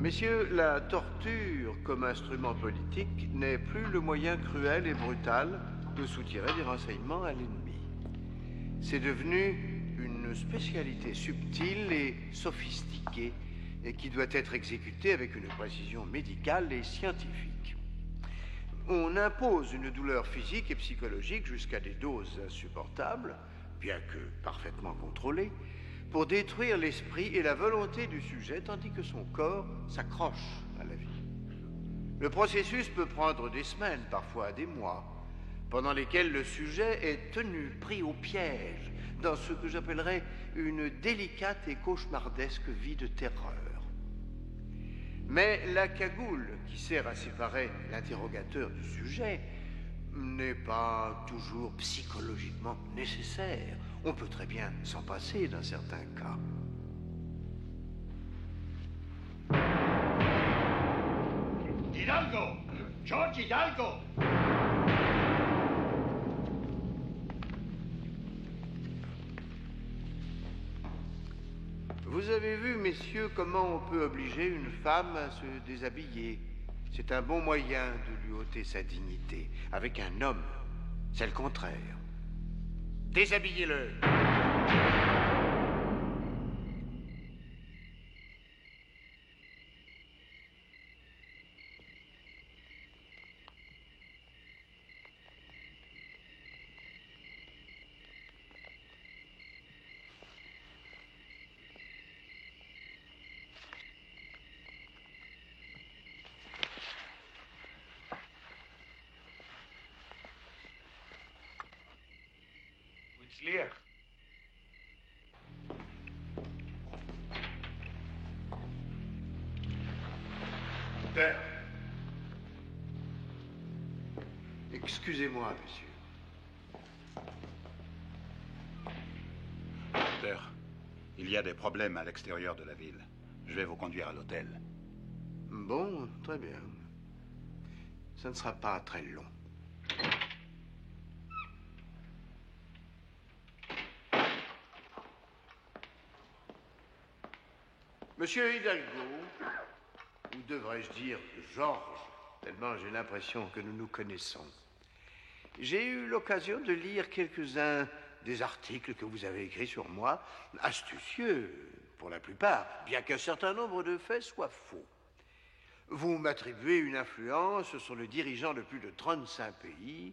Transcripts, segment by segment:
Messieurs, la torture comme instrument politique n'est plus le moyen cruel et brutal de soutirer des renseignements à l'ennemi. C'est devenu une spécialité subtile et sophistiquée et qui doit être exécutée avec une précision médicale et scientifique. On impose une douleur physique et psychologique jusqu'à des doses insupportables, bien que parfaitement contrôlées, pour détruire l'esprit et la volonté du sujet, tandis que son corps s'accroche à la vie. Le processus peut prendre des semaines, parfois des mois, pendant lesquels le sujet est tenu, pris au piège, dans ce que j'appellerais une délicate et cauchemardesque vie de terreur. Mais la cagoule qui sert à séparer l'interrogateur du sujet n'est pas toujours psychologiquement nécessaire. On peut très bien s'en passer dans certains cas. Hidalgo! George Hidalgo! Vous avez vu, messieurs, comment on peut obliger une femme à se déshabiller. C'est un bon moyen de lui ôter sa dignité. Avec un homme, c'est le contraire. Déshabillez-le! Leer. Père. Excusez-moi, monsieur. Père, il y a des problèmes à l'extérieur de la ville. Je vais vous conduire à l'hôtel. Bon, très bien. Ça ne sera pas très long. Monsieur Hidalgo, ou devrais-je dire Georges, tellement j'ai l'impression que nous nous connaissons. J'ai eu l'occasion de lire quelques-uns des articles que vous avez écrits sur moi, astucieux pour la plupart, bien qu'un certain nombre de faits soient faux. Vous m'attribuez une influence sur le dirigeant de plus de 35 pays.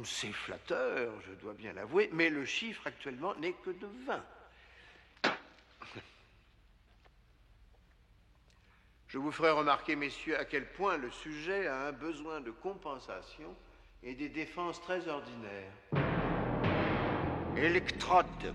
C'est flatteur, je dois bien l'avouer, mais le chiffre actuellement n'est que de 20. Je vous ferai remarquer, messieurs, à quel point le sujet a un besoin de compensation et des défenses très ordinaires. Électrode.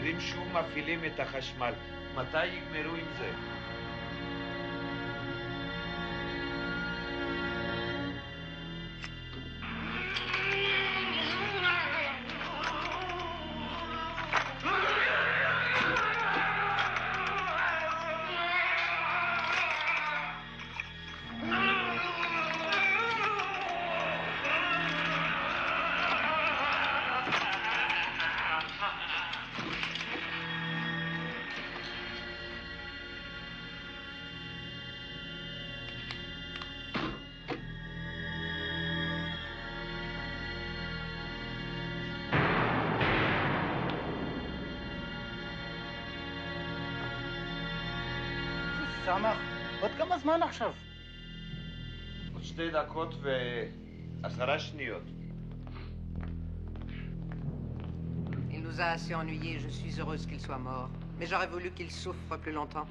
חזירים שוב מפעילים את החשמל. מתי יגמרו עם זה? סמך, עוד כמה זמן עכשיו? עוד 2 דקות ו10 שניות. Il nous a assez ennuyés, je suis heureuse qu'il soit mort. Mais j'aurais voulu qu'il souffre plus longtemps.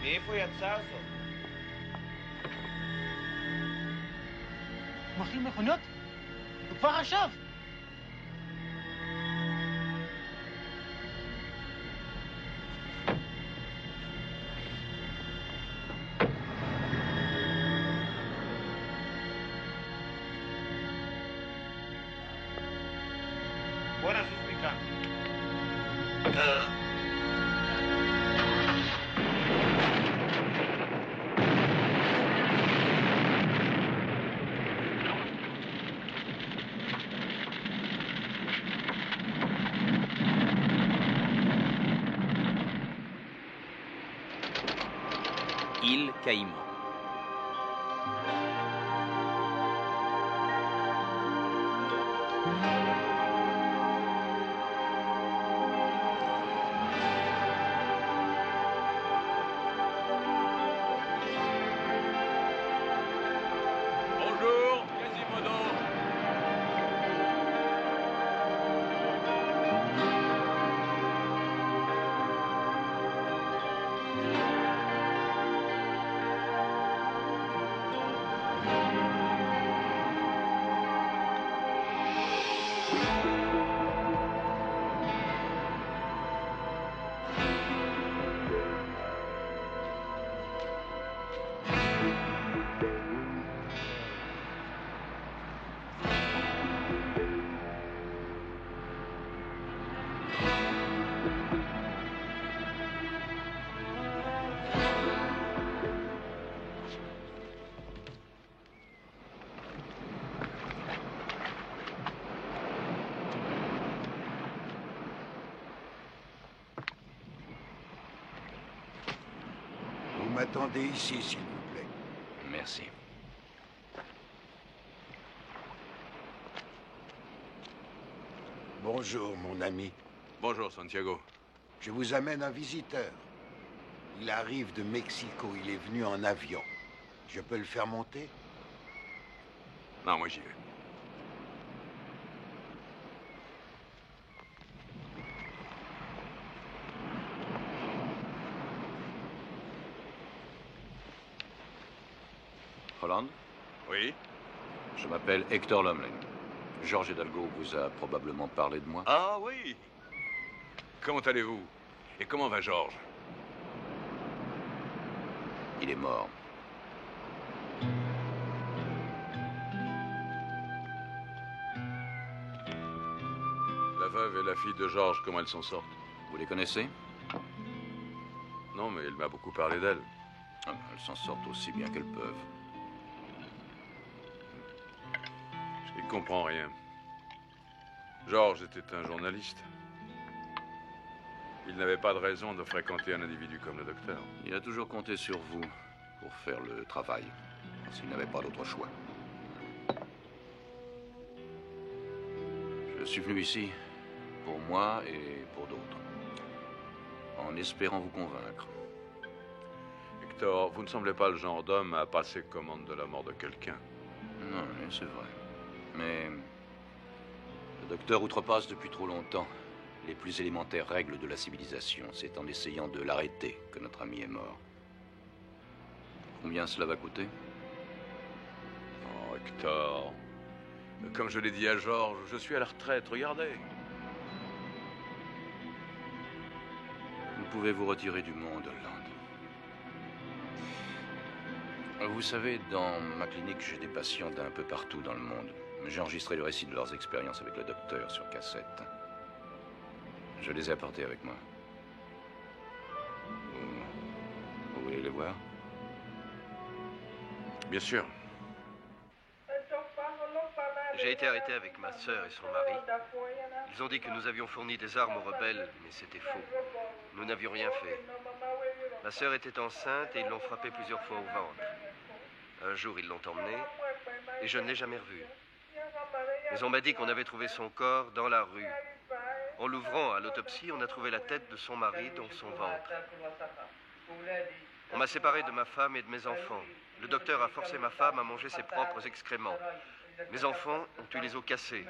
מאיפה יצא זאת? הוא מכין מכוניות? הוא כבר עכשיו! בוא נזוז מכאן. Île Caïman. Bonjour, Quasimodo. Vous m'attendez ici, s'il vous plaît. Merci. Bonjour, mon ami. Bonjour, Santiago. Je vous amène un visiteur. Il arrive de Mexico. Il est venu en avion. Je peux le faire monter? Non, moi j'y vais. Holland, Oui? je m'appelle Hector Lumley. George Hidalgo vous a probablement parlé de moi. Ah oui! Comment allez-vous? Et comment va Georges? Il est mort. La veuve et la fille de Georges, comment elles s'en sortent? Vous les connaissez? Non, mais il m'a beaucoup parlé d'elles. Ah, elles s'en sortent aussi bien qu'elles peuvent. Je n'y comprends rien. Georges était un journaliste. Il n'avait pas de raison de fréquenter un individu comme le docteur. Il a toujours compté sur vous pour faire le travail, s'il n'avait pas d'autre choix. Je suis venu ici pour moi et pour d'autres, en espérant vous convaincre. Hector, vous ne semblez pas le genre d'homme à passer commande de la mort de quelqu'un. Non, c'est vrai. Mais le docteur outrepasse depuis trop longtemps les plus élémentaires règles de la civilisation. C'est en essayant de l'arrêter que notre ami est mort. Combien cela va coûter? Oh, Hector. Comme je l'ai dit à Georges, je suis à la retraite, regardez. Vous pouvez vous retirer du monde, Holland. Vous savez, dans ma clinique, j'ai des patients d'un peu partout dans le monde. J'ai enregistré le récit de leurs expériences avec le docteur sur cassette. Je les ai apportés avec moi. Vous voulez les voir? Bien sûr. J'ai été arrêté avec ma sœur et son mari. Ils ont dit que nous avions fourni des armes aux rebelles, mais c'était faux. Nous n'avions rien fait. Ma sœur était enceinte et ils l'ont frappée plusieurs fois au ventre. Un jour, ils l'ont emmenée et je ne l'ai jamais revue. Mais on m'a dit qu'on avait trouvé son corps dans la rue. En l'ouvrant à l'autopsie, on a trouvé la tête de son mari dans son ventre. On m'a séparé de ma femme et de mes enfants. Le docteur a forcé ma femme à manger ses propres excréments. Mes enfants ont eu les os cassés.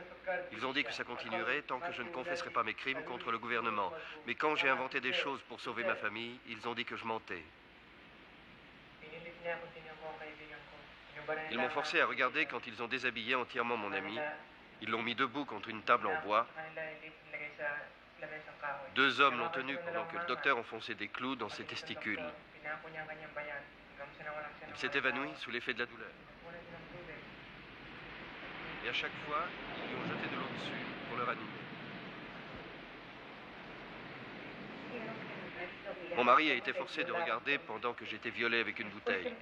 Ils ont dit que ça continuerait tant que je ne confesserais pas mes crimes contre le gouvernement. Mais quand j'ai inventé des choses pour sauver ma famille, ils ont dit que je mentais. Ils m'ont forcé à regarder quand ils ont déshabillé entièrement mon ami. Ils l'ont mis debout contre une table en bois. 2 hommes l'ont tenu pendant que le docteur enfonçait des clous dans ses testicules. Il s'est évanoui sous l'effet de la douleur. Et à chaque fois, ils lui ont jeté de l'eau dessus pour le ranimer. Mon mari a été forcé de regarder pendant que j'étais violé avec une bouteille.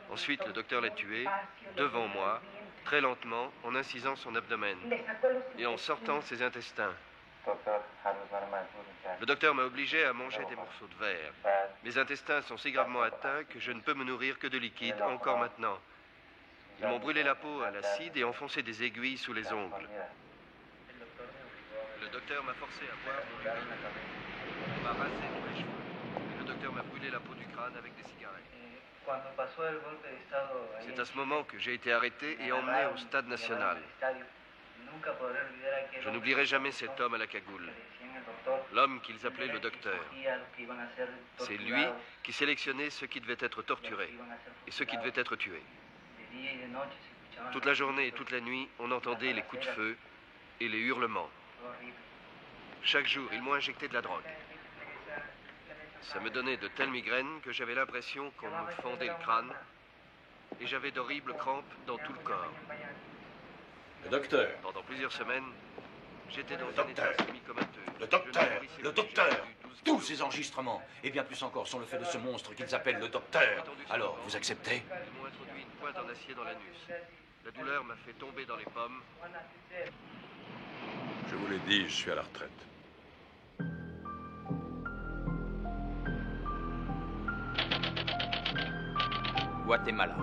Ensuite, le docteur l'a tué, devant moi, très lentement, en incisant son abdomen et en sortant ses intestins. Le docteur m'a obligé à manger des morceaux de verre. Mes intestins sont si gravement atteints que je ne peux me nourrir que de liquide, encore maintenant. Ils m'ont brûlé la peau à l'acide et enfoncé des aiguilles sous les ongles. Le docteur m'a forcé à boire mon urine. On m'a rasé tous les cheveux. Le docteur m'a brûlé la peau du crâne avec des cigarettes. C'est à ce moment que j'ai été arrêté et emmené au stade national. Je n'oublierai jamais cet homme à la cagoule. L'homme qu'ils appelaient le docteur. C'est lui qui sélectionnait ceux qui devaient être torturés et ceux qui devaient être tués. Toute la journée et toute la nuit, on entendait les coups de feu et les hurlements. Chaque jour, ils m'ont injecté de la drogue. Ça me donnait de telles migraines que j'avais l'impression qu'on me fendait le crâne et j'avais d'horribles crampes dans tout le corps. Le docteur. Pendant plusieurs semaines, j'étais dans un état semi-comateux. Le docteur. Tous ces enregistrements, et bien plus encore, sont le fait de ce monstre qu'ils appellent le docteur. Alors, vous acceptez? Ils m'ont introduit une pointe en acier dans l'anus. La douleur m'a fait tomber dans les pommes. Je vous l'ai dit, je suis à la retraite. Guatemala.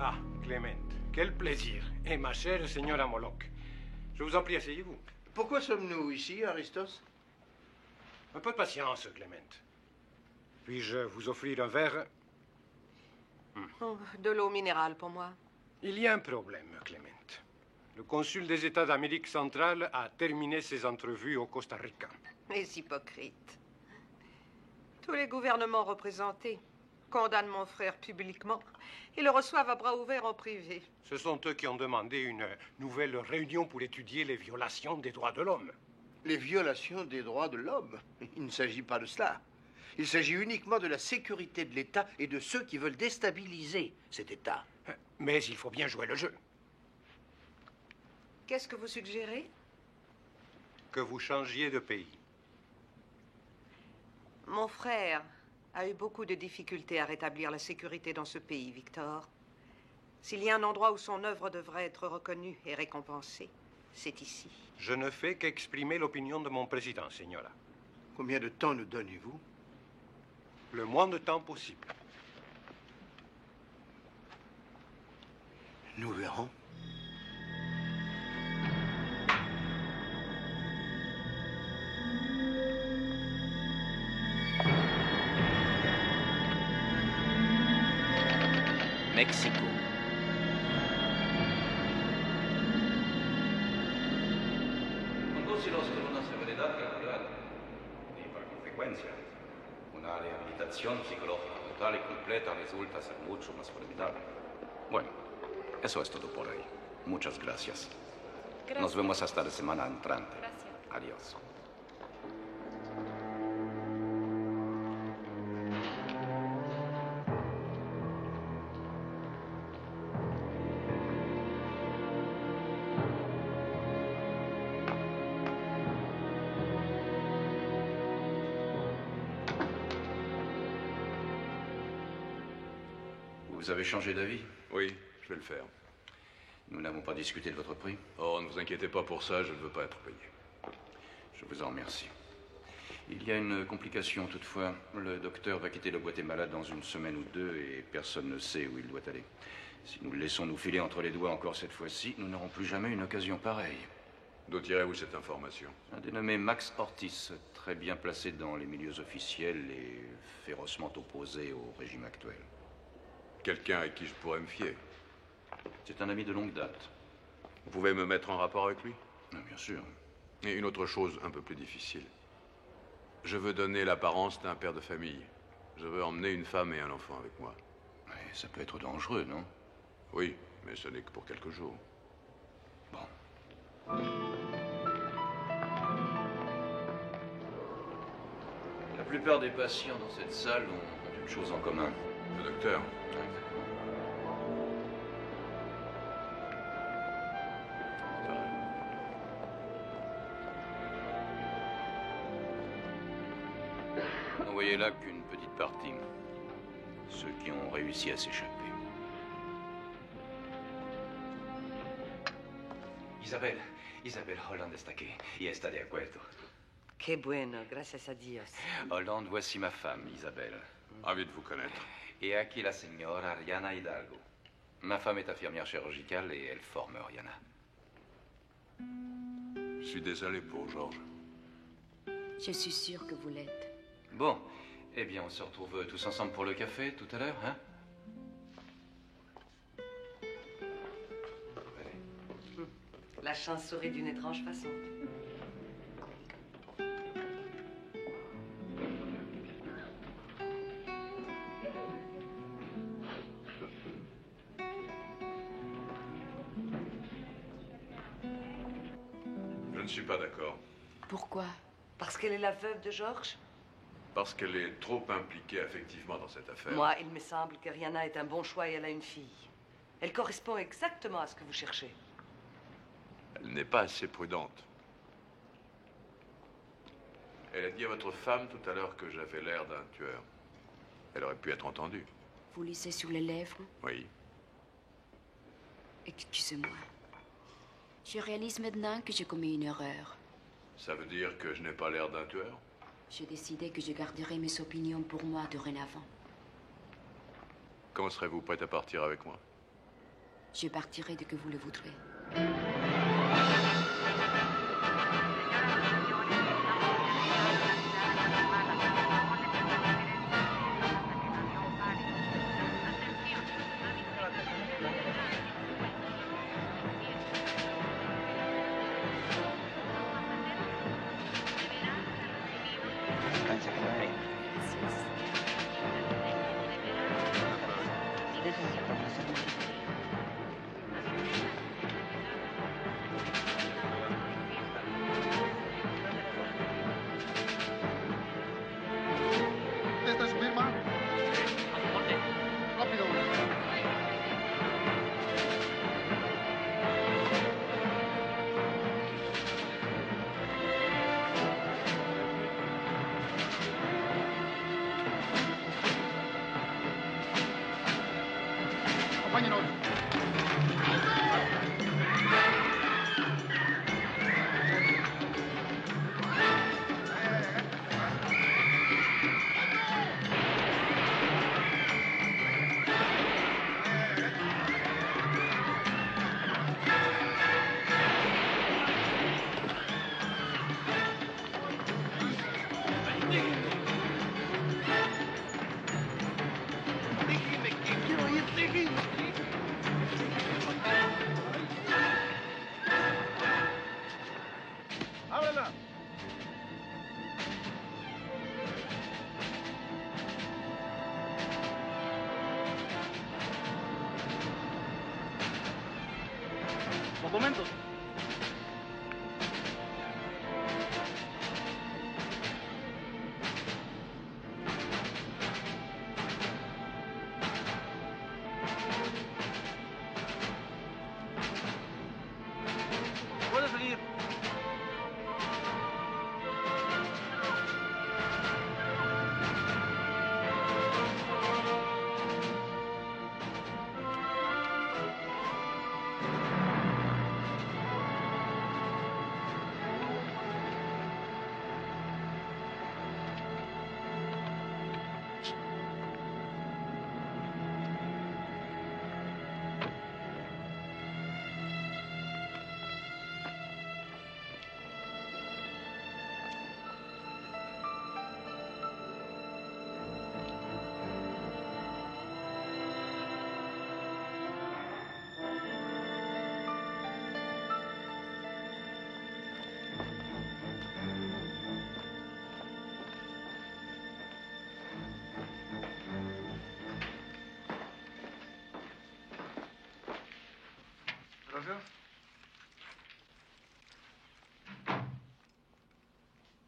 Ah, Clément, quel plaisir. Et ma chère señora Moloch. Je vous en prie, asseyez-vous. Pourquoi sommes-nous ici, Aristos? Un peu de patience, Clément. Puis-je vous offrir un verre? Oh, de l'eau minérale pour moi. Il y a un problème, Clément. Le consul des États d'Amérique centrale a terminé ses entrevues au Costa Rica. Les hypocrites. Tous les gouvernements représentés condamnent mon frère publiquement et le reçoivent à bras ouverts en privé. Ce sont eux qui ont demandé une nouvelle réunion pour étudier les violations des droits de l'homme. Les violations des droits de l'homme? Il ne s'agit pas de cela. Il s'agit uniquement de la sécurité de l'État et de ceux qui veulent déstabiliser cet État. Mais il faut bien jouer le jeu. Qu'est-ce que vous suggérez? Que vous changiez de pays. Mon frère a eu beaucoup de difficultés à rétablir la sécurité dans ce pays, Victor. S'il y a un endroit où son œuvre devrait être reconnue et récompensée, c'est ici. Je ne fais qu'exprimer l'opinion de mon président, señora. Combien de temps nous donnez-vous? Le moins de temps possible. Nous verrons. Mexico. Condussi la seguridad general y por consecuencia una rehabilitación adaptación psicológica total y completa resulta ser mucho más formidable. Bueno, eso es todo por hoy. Muchas gracias. Nos vemos hasta la semana entrante. Gracias. Adiós. Vous avez changé d'avis? Oui, je vais le faire. Nous n'avons pas discuté de votre prix? Oh, ne vous inquiétez pas pour ça, je ne veux pas être payé. Je vous en remercie. Il y a une complication toutefois. Le docteur va quitter le Guatemala dans une semaine ou deux et personne ne sait où il doit aller. Si nous le laissons nous filer entre les doigts encore cette fois-ci, nous n'aurons plus jamais une occasion pareille. D'où tirez-vous cette information? Un dénommé Max Ortiz, très bien placé dans les milieux officiels et férocement opposé au régime actuel. Quelqu'un à qui je pourrais me fier? C'est un ami de longue date. Vous pouvez me mettre en rapport avec lui? Bien sûr. Et une autre chose un peu plus difficile. Je veux donner l'apparence d'un père de famille. Je veux emmener une femme et un enfant avec moi. Ouais, ça peut être dangereux, non? Oui, mais ce n'est que pour quelques jours. Bon. La plupart des patients dans cette salle ont une chose en commun. Le docteur. N'en voyez là qu'une petite partie. Ceux qui ont réussi à s'échapper. Isabel, Holland está aquí y está de acuerdo. Qué bueno, gracias a Dios. Holland, voici ma femme, Isabel. Ravi de vous connaître. Et aquí la señora Ariana Hidalgo. Ma femme est infirmière chirurgicale et elle forme Ariana. Je suis désolé pour Georges. Je suis sûre que vous l'êtes. Bon, eh bien, on se retrouve tous ensemble pour le café tout à l'heure, hein? La chance sourit d'une étrange façon. Je ne suis pas d'accord. Pourquoi? Parce qu'elle est la veuve de Georges? Parce qu'elle est trop impliquée affectivement dans cette affaire. Moi, il me semble que Rihanna est un bon choix et elle a une fille. Elle correspond exactement à ce que vous cherchez. Elle n'est pas assez prudente. Elle a dit à votre femme tout à l'heure que j'avais l'air d'un tueur. Elle aurait pu être entendue. Vous lissez sur les lèvres? Oui. Excusez-moi. Je réalise maintenant que j'ai commis une erreur. Ça veut dire que je n'ai pas l'air d'un tueur? J'ai décidé que je garderai mes opinions pour moi dorénavant. Quand serez-vous prête à partir avec moi? Je partirai dès que vous le voudrez. ¿Esta es Birma? Rápido. Acompáñenos. Déjeme, que quiero ir, déjeme. Documentos. Puedes seguir.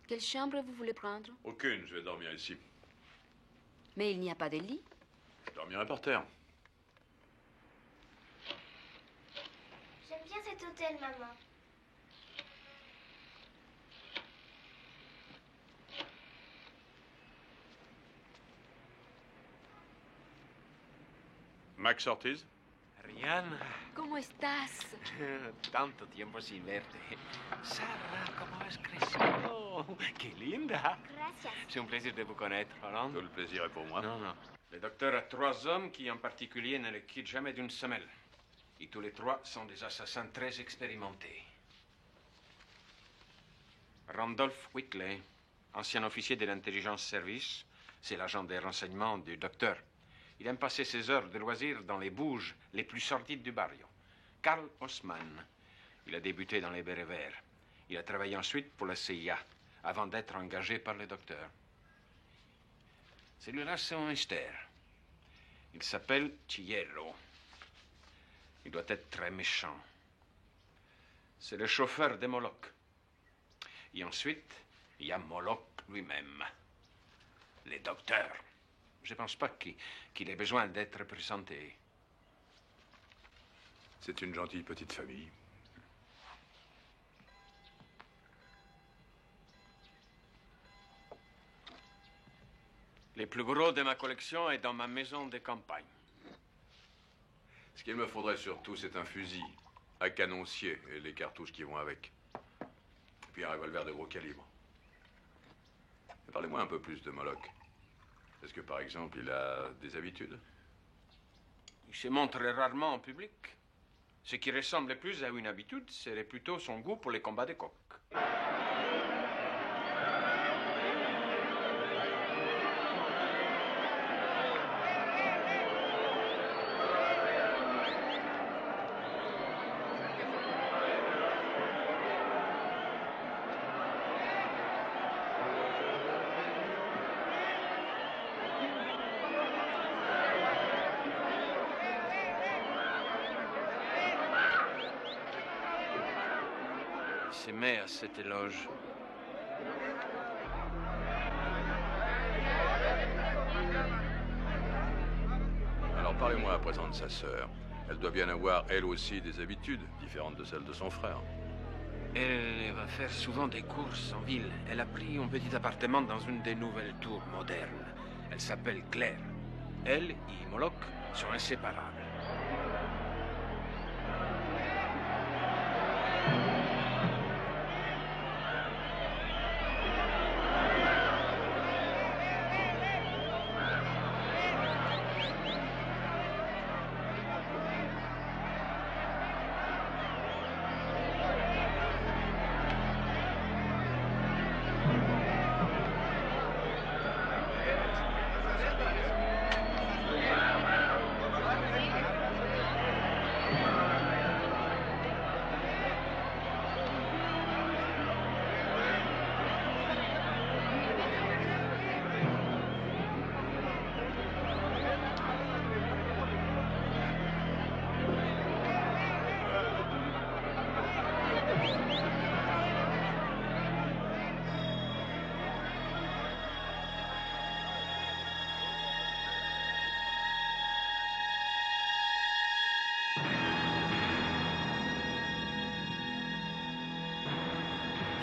Quelle chambre vous voulez prendre? Aucune, je vais dormir ici. Mais il n'y a pas de lit. Je dormirai par terre. J'aime bien cet hôtel, maman. Max Ortiz? Rihanna. ¿Cómo estás? Tanto tiempo sin verte. Sara, ¿cómo has crecido? ¡Qué linda! Gracias. C'est un plaisir de vous connaître, Holland. Tout le plaisir est pour moi. Non, non. Le docteur a 3 hommes qui, en particulier, ne le quittent jamais d'une semelle. Et tous les 3 sont des assassins très expérimentés. Randolph Whitley, ancien officier de l'intelligence service, c'est l'agent des renseignements du docteur. Il aime passer ses heures de loisirs dans les bouges les plus sordides du barrio. Karl Osman, il a débuté dans les bérets verts. Il a travaillé ensuite pour la CIA, avant d'être engagé par le docteur. Celui-là, c'est un mystère. Il s'appelle Chiello. Il doit être très méchant. C'est le chauffeur de Moloch. Et ensuite, il y a Moloch lui-même, le docteur. Je ne pense pas qu'il ait besoin d'être présenté. C'est une gentille petite famille. Le plus gros de ma collection est dans ma maison de campagne. Ce qu'il me faudrait surtout, c'est un fusil à canoncier et les cartouches qui vont avec. Et puis un revolver de gros calibre. Et parlez-moi un peu plus de Moloch. Est-ce que, par exemple, il a des habitudes? Il se montre rarement en public. Ce qui ressemble le plus à une habitude serait plutôt son goût pour les combats de coq. Il se met à cet éloge. Alors parlez-moi à présent de sa sœur. Elle doit bien avoir, elle aussi, des habitudes différentes de celles de son frère. Elle va faire souvent des courses en ville. Elle a pris un petit appartement dans une des nouvelles tours modernes. Elle s'appelle Claire. Elle et Moloch sont inséparables.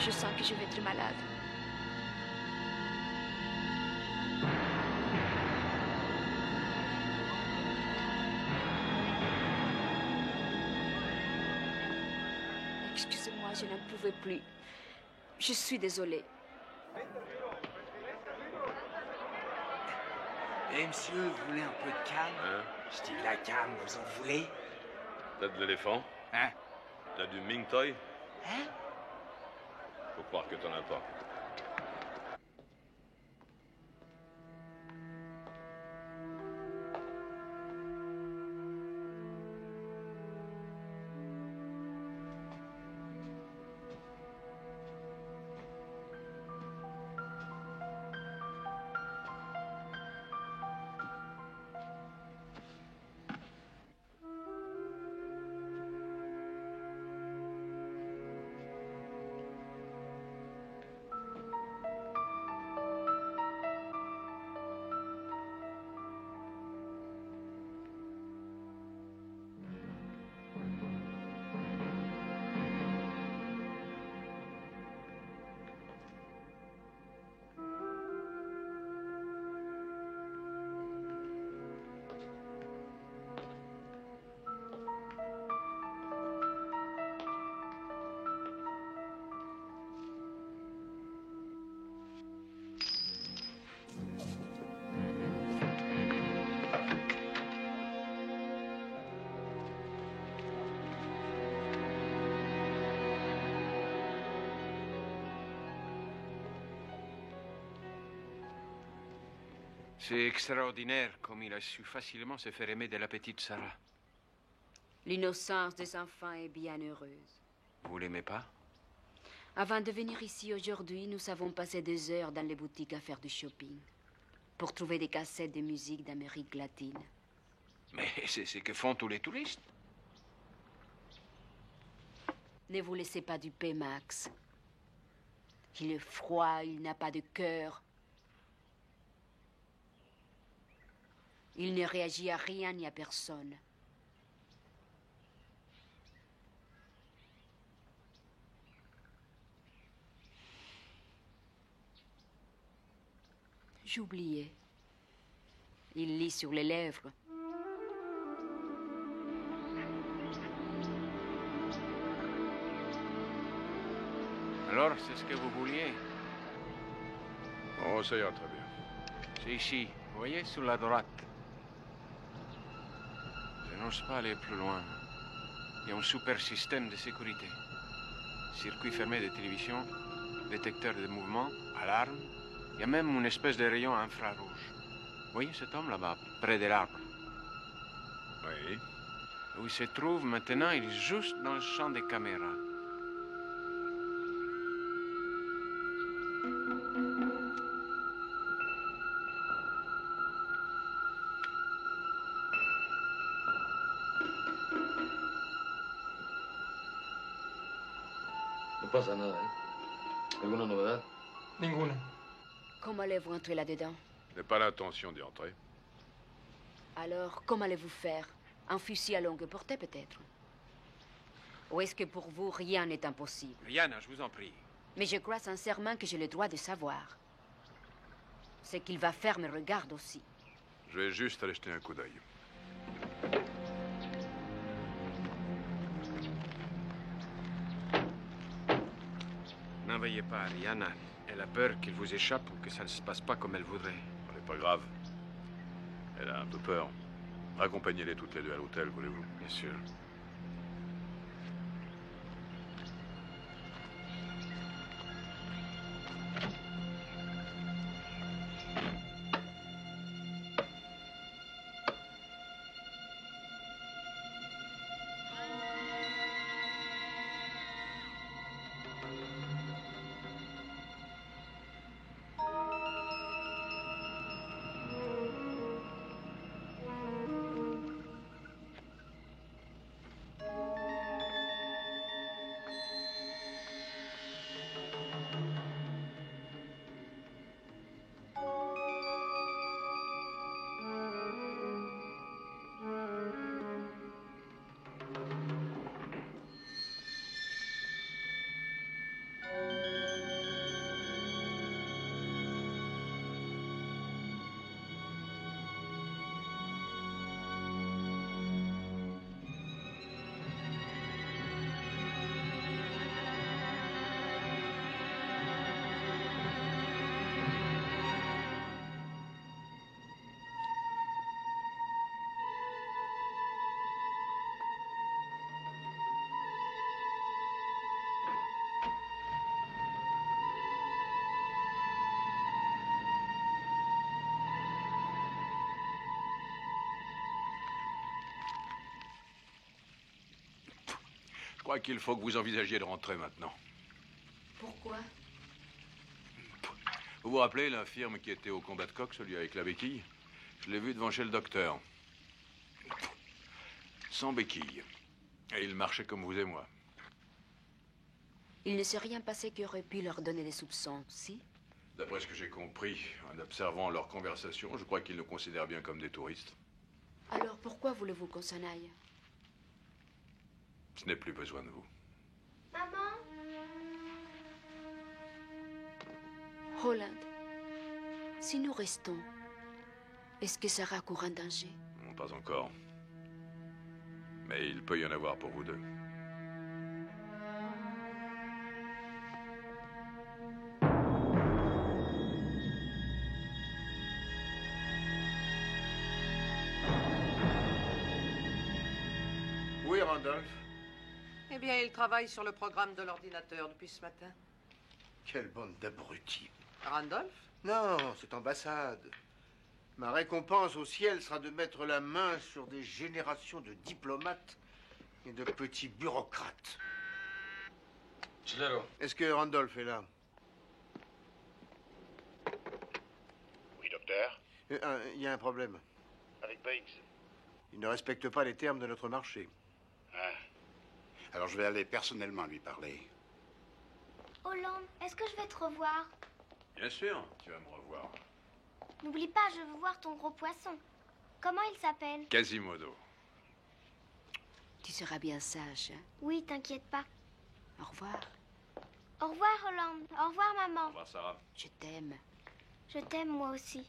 Je sens que je vais être malade. Excusez-moi, je n'en pouvais plus. Je suis désolée. Eh, monsieur, vous voulez un peu de calme? Hein? Je dis de la calme, vous en voulez? T'as de l'éléphant? Hein? T'as du Ming Toy? Hein? Faut croire que t'en as pas. C'est extraordinaire comme il a su facilement se faire aimer de la petite Sarah. L'innocence des enfants est bien heureuse. Vous l'aimez pas? Avant de venir ici aujourd'hui, nous avons passé des heures dans les boutiques à faire du shopping pour trouver des cassettes de musique d'Amérique latine. Mais c'est ce que font tous les touristes. Ne vous laissez pas duper, Max. Il est froid, il n'a pas de cœur. Il ne réagit à rien ni à personne. J'oubliais. Il lit sur les lèvres. Alors, c'est ce que vous vouliez? Oh, ça ira très bien. C'est ici, vous voyez, sur la droite. Je n'ose pas aller plus loin. Il y a un super système de sécurité. Circuit fermé de télévision, détecteur de mouvement, alarme. Il y a même une espèce de rayon infrarouge. Vous voyez cet homme là-bas, près de l'arbre? Oui. Où il se trouve maintenant, il est juste dans le champ des caméras. No pasa nada, ¿eh? ¿Alguna novedad? Ninguna. Comment allez-vous entrer là-dedans? Je n'ai pas l'intention d'y entrer. Alors, comment allez-vous faire? Un fusil à longue portée, peut-être? Ou est-ce que pour vous, rien n'est impossible? Rihanna, je vous en prie. Mais je crois sincèrement que j'ai le droit de savoir. Ce qu'il va faire me regarde aussi. Je vais juste aller jeter un coup d'œil. N'en veuillez pas, Rihanna. Elle a peur qu'il vous échappe ou que ça ne se passe pas comme elle voudrait. Ce n'est pas grave. Elle a un peu peur. Raccompagnez-les toutes les deux à l'hôtel, voulez-vous? Bien sûr. crois qu'il faut que vous envisagiez de rentrer maintenant. Pourquoi? Vous vous rappelez l'infirme qui était au combat de coq, celui avec la béquille? Je l'ai vu devant chez le docteur. Sans béquille. Et il marchait comme vous et moi. Il ne s'est rien passé qui aurait pu leur donner des soupçons, si? D'après ce que j'ai compris, en observant leur conversation, je crois qu'ils nous considèrent bien comme des touristes. Alors pourquoi voulez-vous qu'on s'en aille? Je n'ai plus besoin de vous. Maman? Roland, si nous restons, est-ce que Sarah court un danger? Non, pas encore. Mais il peut y en avoir pour vous deux. Oui, Randolph. Eh bien, il travaille sur le programme de l'ordinateur depuis ce matin. Quelle bande d'abrutis. Randolph? Non, cette ambassade. Ma récompense au ciel sera de mettre la main sur des générations de diplomates et de petits bureaucrates. Est-ce que Randolph est là? Oui, docteur. Il y a un problème. Avec Briggs. Il ne respecte pas les termes de notre marché. Ah. Alors je vais aller personnellement lui parler. Hollande, est-ce que je vais te revoir? Bien sûr, tu vas me revoir. N'oublie pas, je veux voir ton gros poisson. Comment il s'appelle? Quasimodo. Tu seras bien sage, hein? Oui, t'inquiète pas. Au revoir. Au revoir, Hollande. Au revoir, maman. Au revoir, Sarah. Je t'aime. Je t'aime, moi aussi.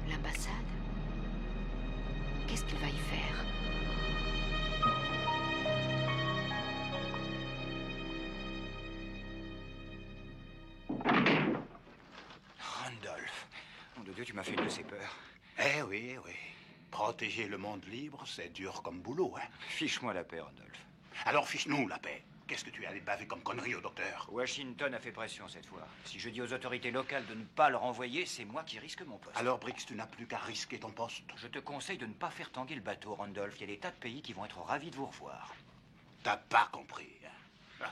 L'ambassade? Qu'est-ce qu'il va y faire? Randolph, mon Dieu, tu m'as fait une de ces peurs. Eh oui, eh oui. Protéger le monde libre, c'est dur comme boulot, hein. Fiche-moi la paix, Randolph. Alors fiche-nous la paix. Qu'est-ce que tu es allé baver comme connerie au docteur? Washington a fait pression cette fois. Si je dis aux autorités locales de ne pas le renvoyer, c'est moi qui risque mon poste. Alors, Briggs, tu n'as plus qu'à risquer ton poste. Je te conseille de ne pas faire tanguer le bateau, Randolph. Il y a des tas de pays qui vont être ravis de vous revoir. T'as pas compris, hein.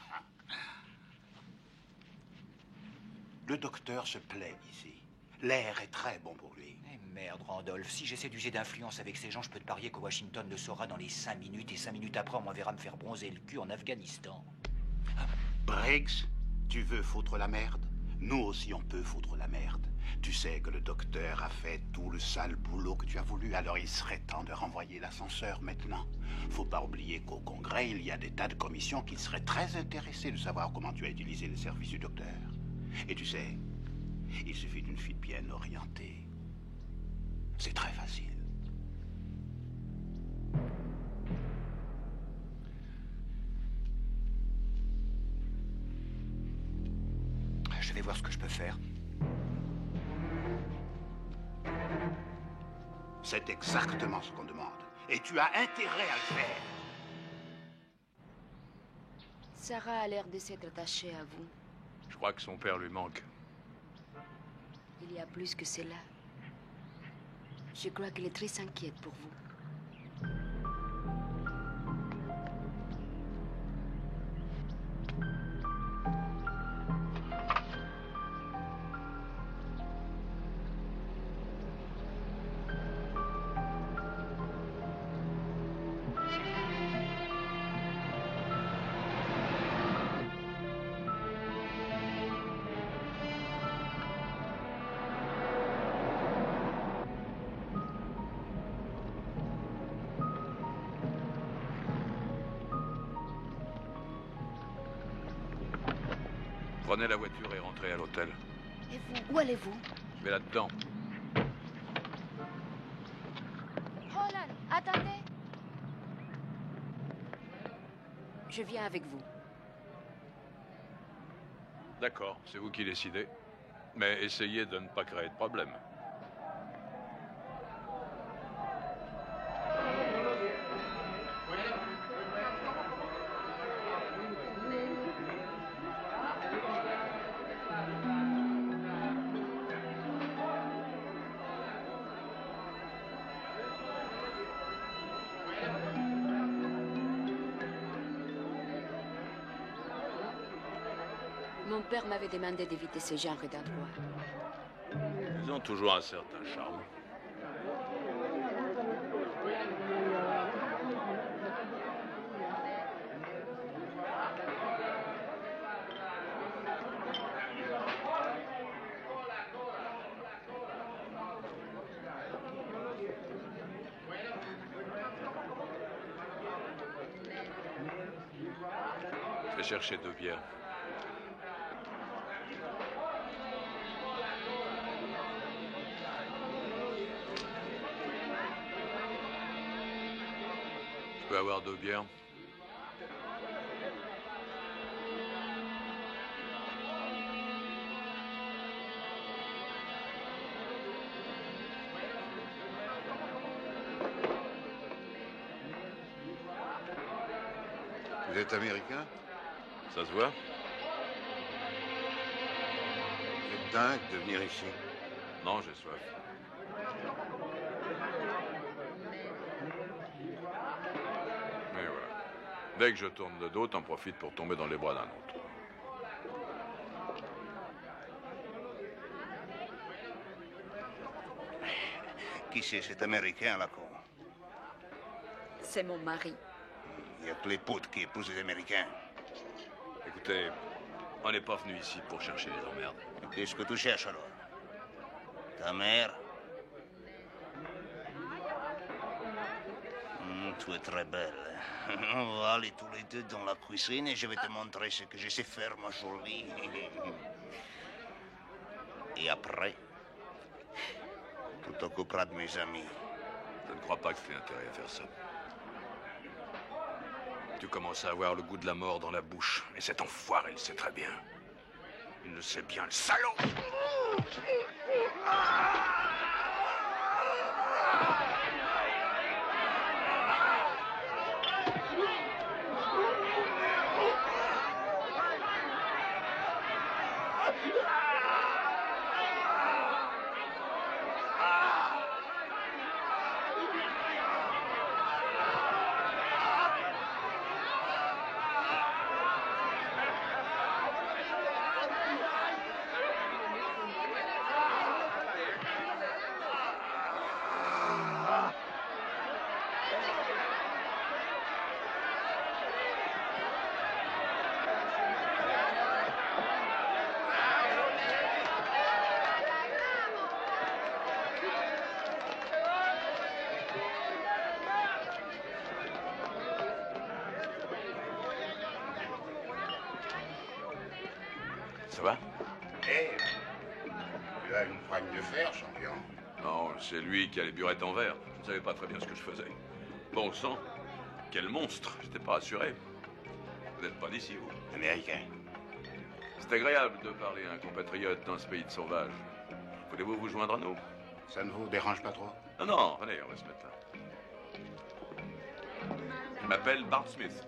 Le docteur se plaît ici. L'air est très bon pour lui. Eh merde, Randolph, si j'essaie d'user d'influence avec ces gens, je peux te parier que Washington le saura dans les 5 minutes, et 5 minutes après, on m'enverra me faire bronzer le cul en Afghanistan. Briggs, tu veux foutre la merde? Nous aussi, on peut foutre la merde. Tu sais que le docteur a fait tout le sale boulot que tu as voulu, alors il serait temps de renvoyer l'ascenseur maintenant. Faut pas oublier qu'au Congrès, il y a des tas de commissions qui seraient très intéressées de savoir comment tu as utilisé les services du docteur. Et tu sais, il suffit d'une fille bien orientée. C'est très facile. Je vais voir ce que je peux faire. C'est exactement ce qu'on demande. Et tu as intérêt à le faire. Sarah a l'air de s'être attachée à vous. Je crois que son père lui manque. Il y a plus que cela. Je crois qu'elle est très inquiète pour vous. Prenez la voiture et rentrez à l'hôtel. Et vous, où allez-vous? Je vais là-dedans. Roland, attendez. Je viens avec vous. D'accord, c'est vous qui décidez. Mais essayez de ne pas créer de problème. Mon père m'avait demandé d'éviter ce genre d'endroit. Ils ont toujours un certain charme. Je vais chercher 2 bières. Je peux avoir 2 bières? Vous êtes américain? Ça se voit? Vous êtes dingue de venir ici. Non, j'ai soif. Et voilà. Dès que je tourne le dos, t'en profites pour tomber dans les bras d'un autre. Qui c'est cet américain là, con? C'est mon mari. Il y a que les potes qui épousent les Américains. Écoutez, on n'est pas venu ici pour chercher les emmerdes. Qu'est-ce que tu cherches alors? Ta mère? Tu es très belle. On va aller tous les deux dans la cuisine et je vais te montrer ce que je sais faire, ma jolie. Et après, tu t'occuperas de mes amis. Je ne crois pas que tu aies intérêt à faire ça. Tu commences à avoir le goût de la mort dans la bouche. Et cet enfoiré le sait très bien. Il le sait bien, le salaud! Ça va? Eh, tu as une poigne de fer, champion. Non, c'est lui qui a les burettes en verre. Je ne savais pas très bien ce que je faisais. Bon sang, quel monstre. J'étais pas rassuré. Vous n'êtes pas d'ici, vous? Américain. C'est agréable de parler à un compatriote dans ce pays de sauvages. Voulez-vous vous joindre à nous? Ça ne vous dérange pas trop? Non, non, venez, on va se mettre là. Je m'appelle Bart Smith.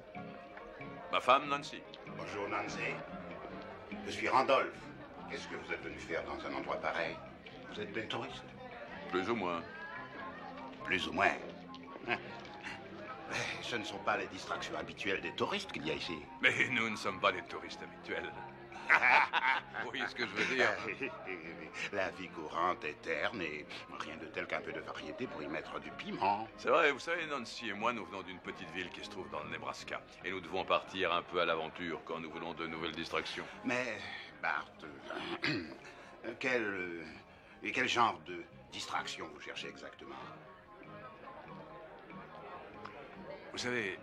Ma femme, Nancy. Bonjour, Nancy. Je suis Randolph. Qu'est-ce que vous êtes venu faire dans un endroit pareil? Vous êtes des touristes? Plus ou moins. Plus ou moins. Ce ne sont pas les distractions habituelles des touristes qu'il y a ici. Mais nous ne sommes pas des touristes habituels. Vous voyez ce que je veux dire? La vie courante est terne et rien de tel qu'un peu de variété pour y mettre du piment. C'est vrai, vous savez, Nancy et moi, nous venons d'une petite ville qui se trouve dans le Nebraska. Et nous devons partir un peu à l'aventure quand nous voulons de nouvelles distractions. Mais, Bart, quel genre de distraction vous cherchez exactement? Vous savez,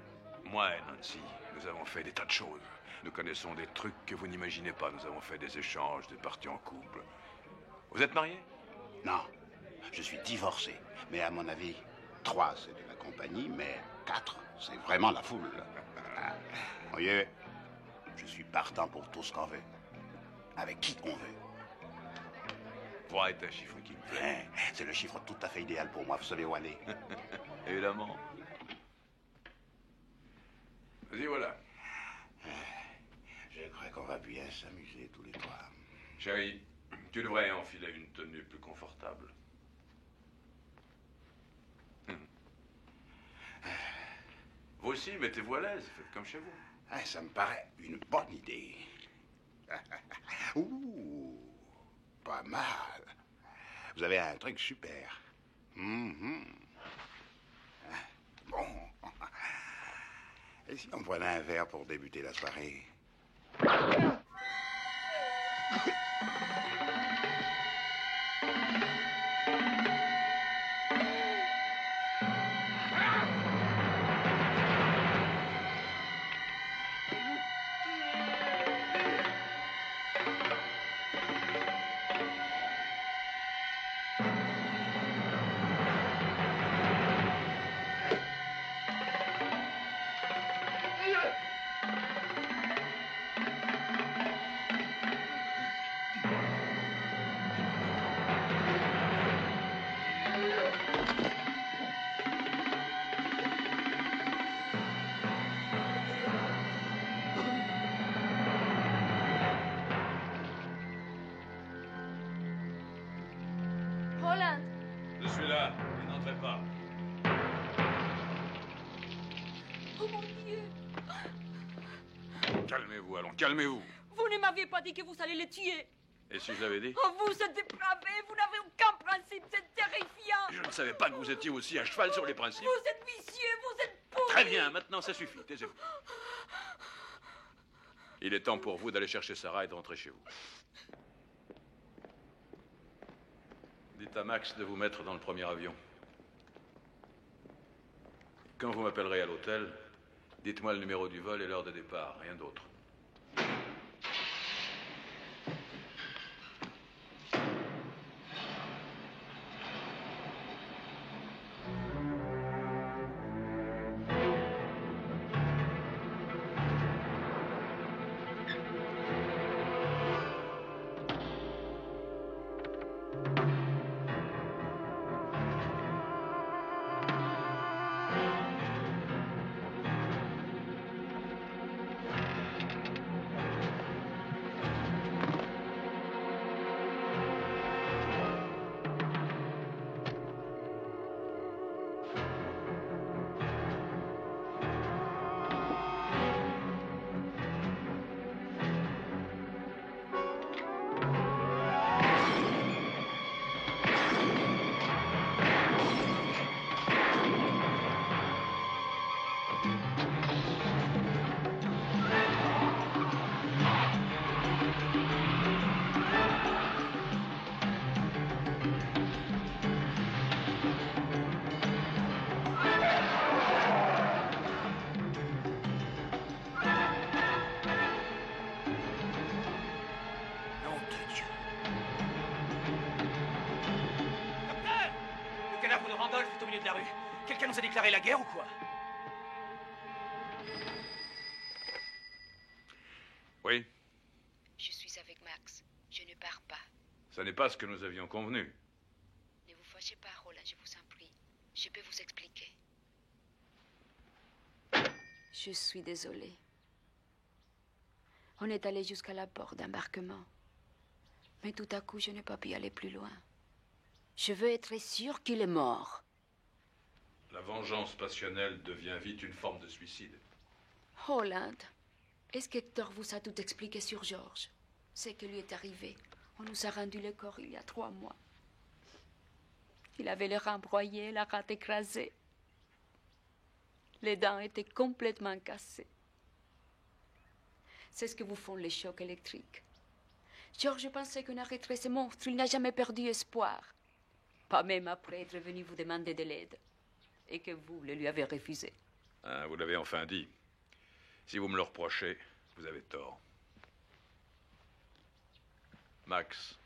Moi et Nancy, nous avons fait des tas de choses. Nous connaissons des trucs que vous n'imaginez pas. Nous avons fait des échanges, des parties en couple. Vous êtes marié? Non, je suis divorcé. Mais à mon avis, 3, c'est de la compagnie, mais 4, c'est vraiment la foule. Voyez, je suis partant pour tout ce qu'on veut. Avec qui on veut. 3 est un chiffre qui me plaît. C'est le chiffre tout à fait idéal pour moi. Vous savez où aller? Évidemment. Vas-y, voilà. Je crois qu'on va bien s'amuser tous les 3. Chérie, tu devrais enfiler une tenue plus confortable. Vous aussi, mettez-vous à l'aise. Faites comme chez vous. Ça me paraît une bonne idée. Ouh, pas mal. Vous avez un truc super. Bon. Et si on prenait un verre pour débuter la soirée? Je suis là, et n'entrez pas. Oh mon Dieu! Calmez-vous, allons, calmez-vous. Vous ne m'aviez pas dit que vous allez les tuer. Et si je l'avais dit? Oh, vous êtes dépravé, vous n'avez aucun principe, c'est terrifiant. Je ne savais pas que vous étiez aussi à cheval sur les principes. Vous êtes vicieux, vous êtes pourri. Très bien, maintenant ça suffit, taisez-vous. Il est temps pour vous d'aller chercher Sarah et de rentrer chez vous. Dites à Max de vous mettre dans le premier avion. Quand vous m'appellerez à l'hôtel, dites-moi le numéro du vol et l'heure de départ, rien d'autre. De la rue. Quelqu'un nous a déclaré la guerre ou quoi? Oui, Je suis avec Max. Je ne pars pas. ça n'est pas ce que nous avions convenu. Ne vous fâchez pas, Roland, je vous en prie. Je peux vous expliquer. Je suis désolée. On est allé jusqu'à la porte d'embarquement. Mais tout à coup, je n'ai pas pu aller plus loin. Je veux être sûre qu'il est mort. La vengeance passionnelle devient vite une forme de suicide. Roland, est-ce qu'Hector vous a tout expliqué sur Georges? Ce qui lui est arrivé. On nous a rendu le corps il y a 3 mois. Il avait les reins broyés, la rate écrasée. Les dents étaient complètement cassées. C'est ce que vous font les chocs électriques. Georges pensait qu'on arrêterait ce monstre. Il n'a jamais perdu espoir. Pas même après être venu vous demander de l'aide. Et que vous le lui avez refusé. Ah, vous l'avez enfin dit. Si vous me le reprochez, vous avez tort. Max,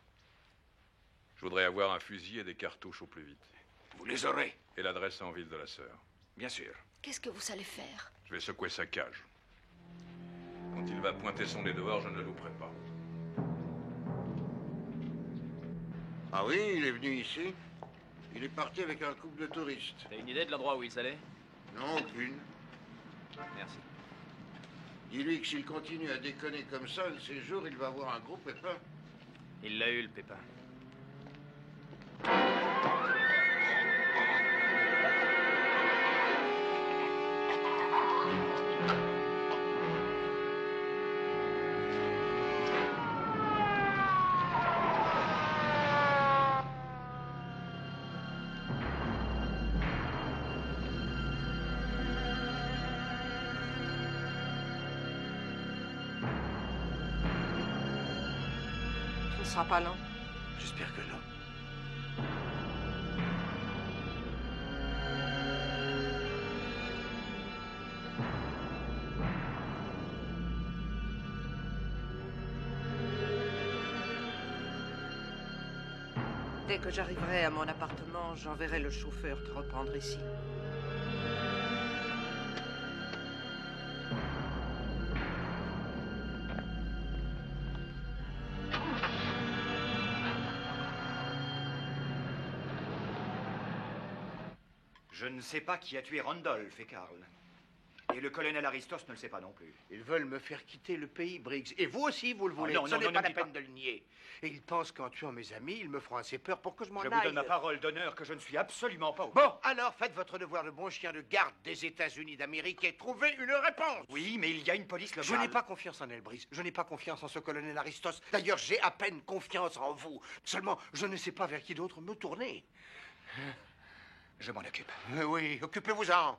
je voudrais avoir un fusil et des cartouches au plus vite. Vous les aurez. Et l'adresse en ville de la sœur. Bien sûr. Qu'est-ce que vous allez faire? Je vais secouer sa cage. Quand il va pointer son nez dehors, je ne le louperai pas. Ah oui, il est venu ici. Il est parti avec un couple de touristes. T'as une idée de l'endroit où ils allaient? Non, aucune. Merci. Dis-lui que s'il continue à déconner comme ça, un de ces jours, il va avoir un gros pépin. Il l'a eu, le pépin. Ce ne sera pas long. J'espère que non. Dès que j'arriverai à mon appartement, j'enverrai le chauffeur te reprendre ici. Je ne sais pas qui a tué Randolph et Karl. Et le colonel Aristos ne le sait pas non plus. Ils veulent me faire quitter le pays, Briggs. Et vous aussi, vous le voulez. non, Ce non, n'est non, pas ne la dis peine pas. de le nier. Et ils pensent qu'en tuant mes amis, ils me feront assez peur pour que je m'en aille. Je vous donne ma parole d'honneur que je ne suis absolument pas au Bon, alors faites votre devoir de bon chien de garde des États-Unis d'Amérique et trouvez une réponse. Oui, mais il y a une police locale. Je n'ai pas confiance en elle, Briggs. Je n'ai pas confiance en ce colonel Aristos. D'ailleurs, j'ai à peine confiance en vous. Seulement, je ne sais pas vers qui d'autre me tourner. Je m'en occupe. Oui, occupez-vous-en.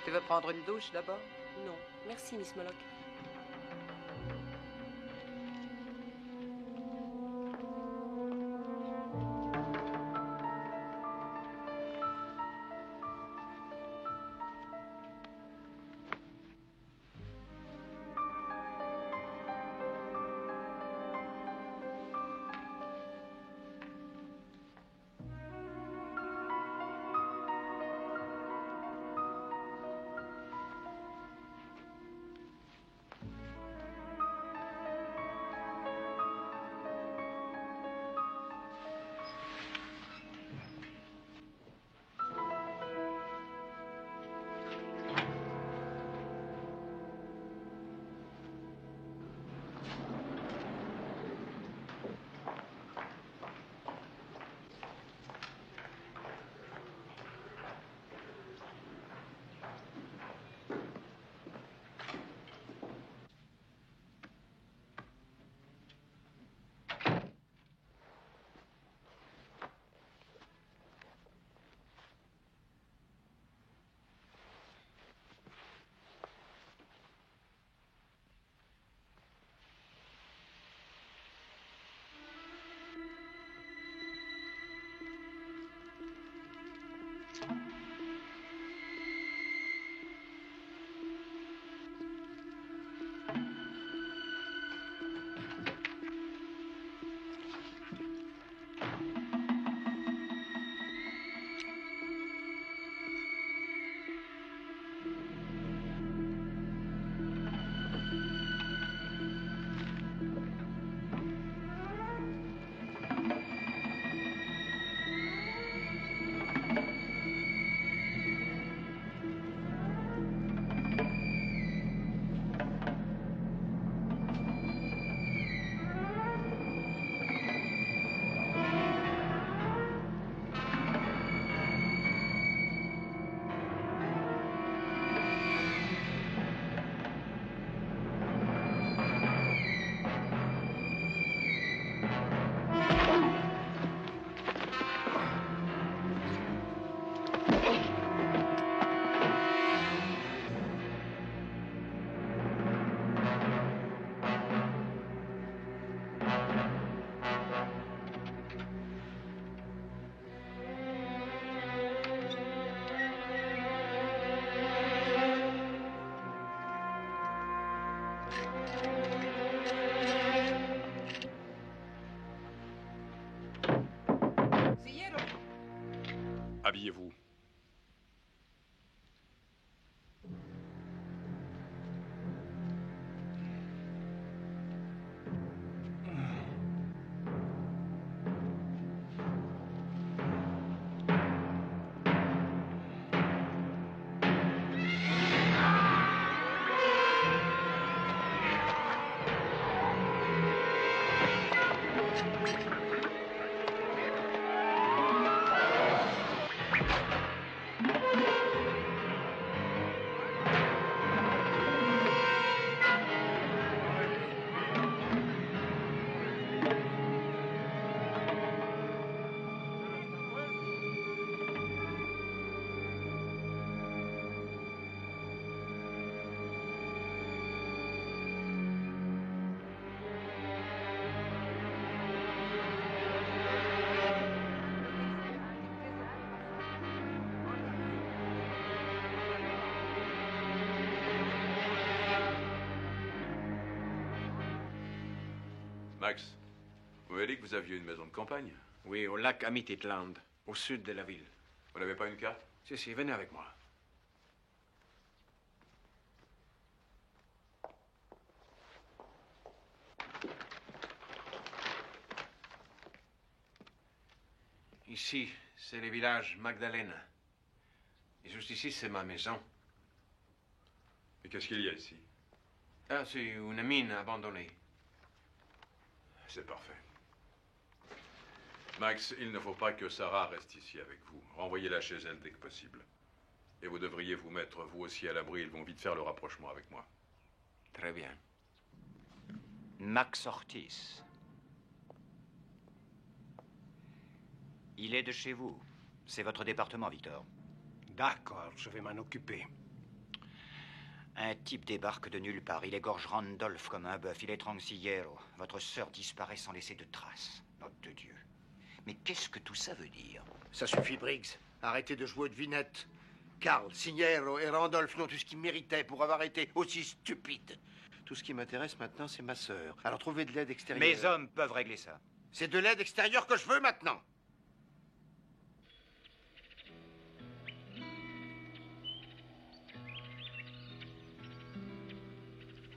Tu veux prendre une douche d'abord? Non, merci, Miss Moloch. Habillez-vous. Max, vous m'avez dit que vous aviez une maison de campagne? Oui, au lac Amititland, au sud de la ville. Vous n'avez pas une carte? Si, venez avec moi. Ici, c'est le village Magdalena. Et juste ici, c'est ma maison. Et qu'est-ce qu'il y a ici? Ah, c'est une mine abandonnée. C'est parfait. Max, il ne faut pas que Sarah reste ici avec vous. Renvoyez-la chez elle dès que possible. Et vous devriez vous mettre, vous aussi, à l'abri. Ils vont vite faire le rapprochement avec moi. Très bien. Max Ortiz. Il est de chez vous. C'est votre département, Victor. D'accord, je vais m'en occuper. Un type débarque de nulle part. Il égorge Randolph comme un bœuf. Il étrangle Sillero. Votre sœur disparaît sans laisser de traces. Note de Dieu. Mais qu'est-ce que tout ça veut dire? Ça suffit, Briggs. Arrêtez de jouer aux devinettes. Carl, Sillero et Randolph n'ont tout ce qu'ils méritaient pour avoir été aussi stupides. Tout ce qui m'intéresse maintenant, c'est ma sœur. Alors trouvez de l'aide extérieure. Mes hommes peuvent régler ça. C'est de l'aide extérieure que je veux maintenant.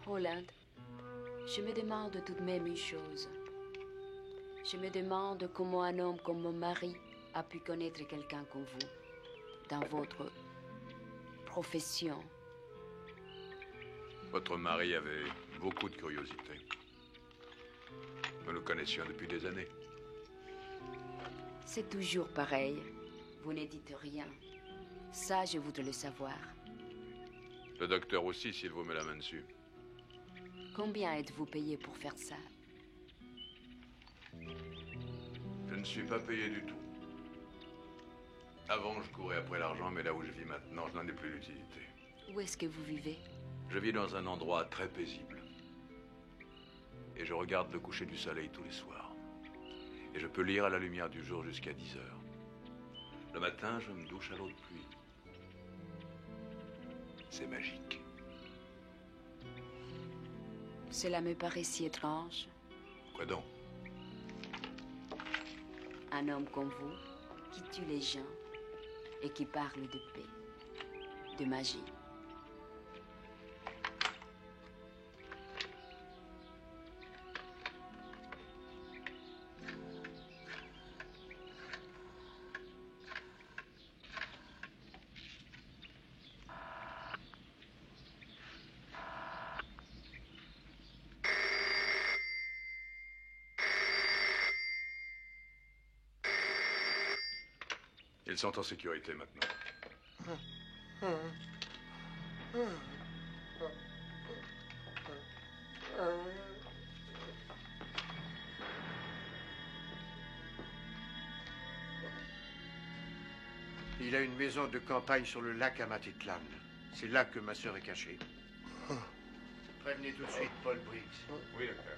Holland, je me demande tout de même une chose. Je me demande comment un homme comme mon mari a pu connaître quelqu'un comme vous, dans votre profession. Votre mari avait beaucoup de curiosité. Nous le connaissions depuis des années. C'est toujours pareil. Vous ne dites rien. Ça, je voudrais le savoir. Le docteur aussi, s'il vous met la main dessus. Combien êtes-vous payé pour faire ça? Je ne suis pas payé du tout. Avant, je courais après l'argent, mais là où je vis maintenant, je n'en ai plus l'utilité. Où est-ce que vous vivez? Je vis dans un endroit très paisible. Et je regarde le coucher du soleil tous les soirs. Et je peux lire à la lumière du jour jusqu'à 10 heures. Le matin, je me douche à l'eau de pluie. C'est magique. Cela me paraît si étrange. Quoi donc? Un homme comme vous, qui tue les gens et qui parle de paix, de magie. Ils sont en sécurité maintenant. Il a une maison de campagne sur le lac Amatitlan. C'est là que ma sœur est cachée. Prévenez tout de suite Paul Briggs. Oui, docteur.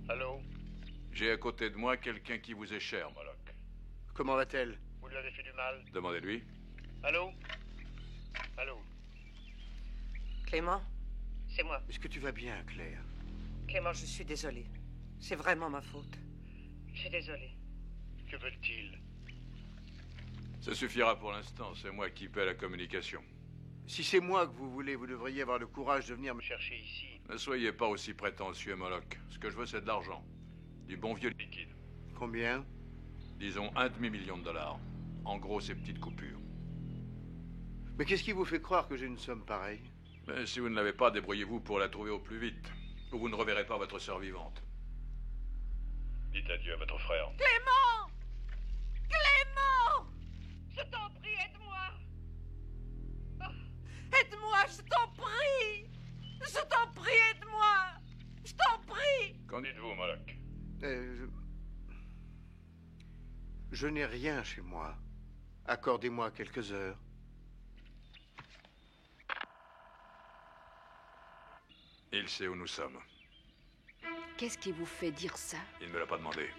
Allô? J'ai à côté de moi quelqu'un qui vous est cher, Moloch. Comment va-t-elle? Vous lui avez fait du mal? Demandez-lui. Allô? Allô? Clément, c'est moi. Est-ce que tu vas bien, Claire? Clément, je suis désolée. C'est vraiment ma faute. Je suis désolée. Que veulent-ils? Ça suffira pour l'instant, c'est moi qui paie la communication. Si c'est moi que vous voulez, vous devriez avoir le courage de venir me chercher ici. Ne soyez pas aussi prétentieux, Moloch. Ce que je veux, c'est de l'argent. Du bon vieux liquide. Combien? Disons $1,5 million. En gros, ces petites coupures. Mais qu'est-ce qui vous fait croire que j'ai une somme pareille? Mais si vous ne l'avez pas, débrouillez-vous pour la trouver au plus vite. Ou vous ne reverrez pas votre sœur vivante. Dites adieu à votre frère. Clément! Clément! Je t'en prie, aide-moi! Oh, aide-moi, je t'en prie! Je t'en prie, aide-moi! Je t'en prie! Qu'en dites-vous, Moloch? Je n'ai rien chez moi. Accordez-moi quelques heures. Il sait où nous sommes. Qu'est-ce qui vous fait dire ça? Il ne me l'a pas demandé.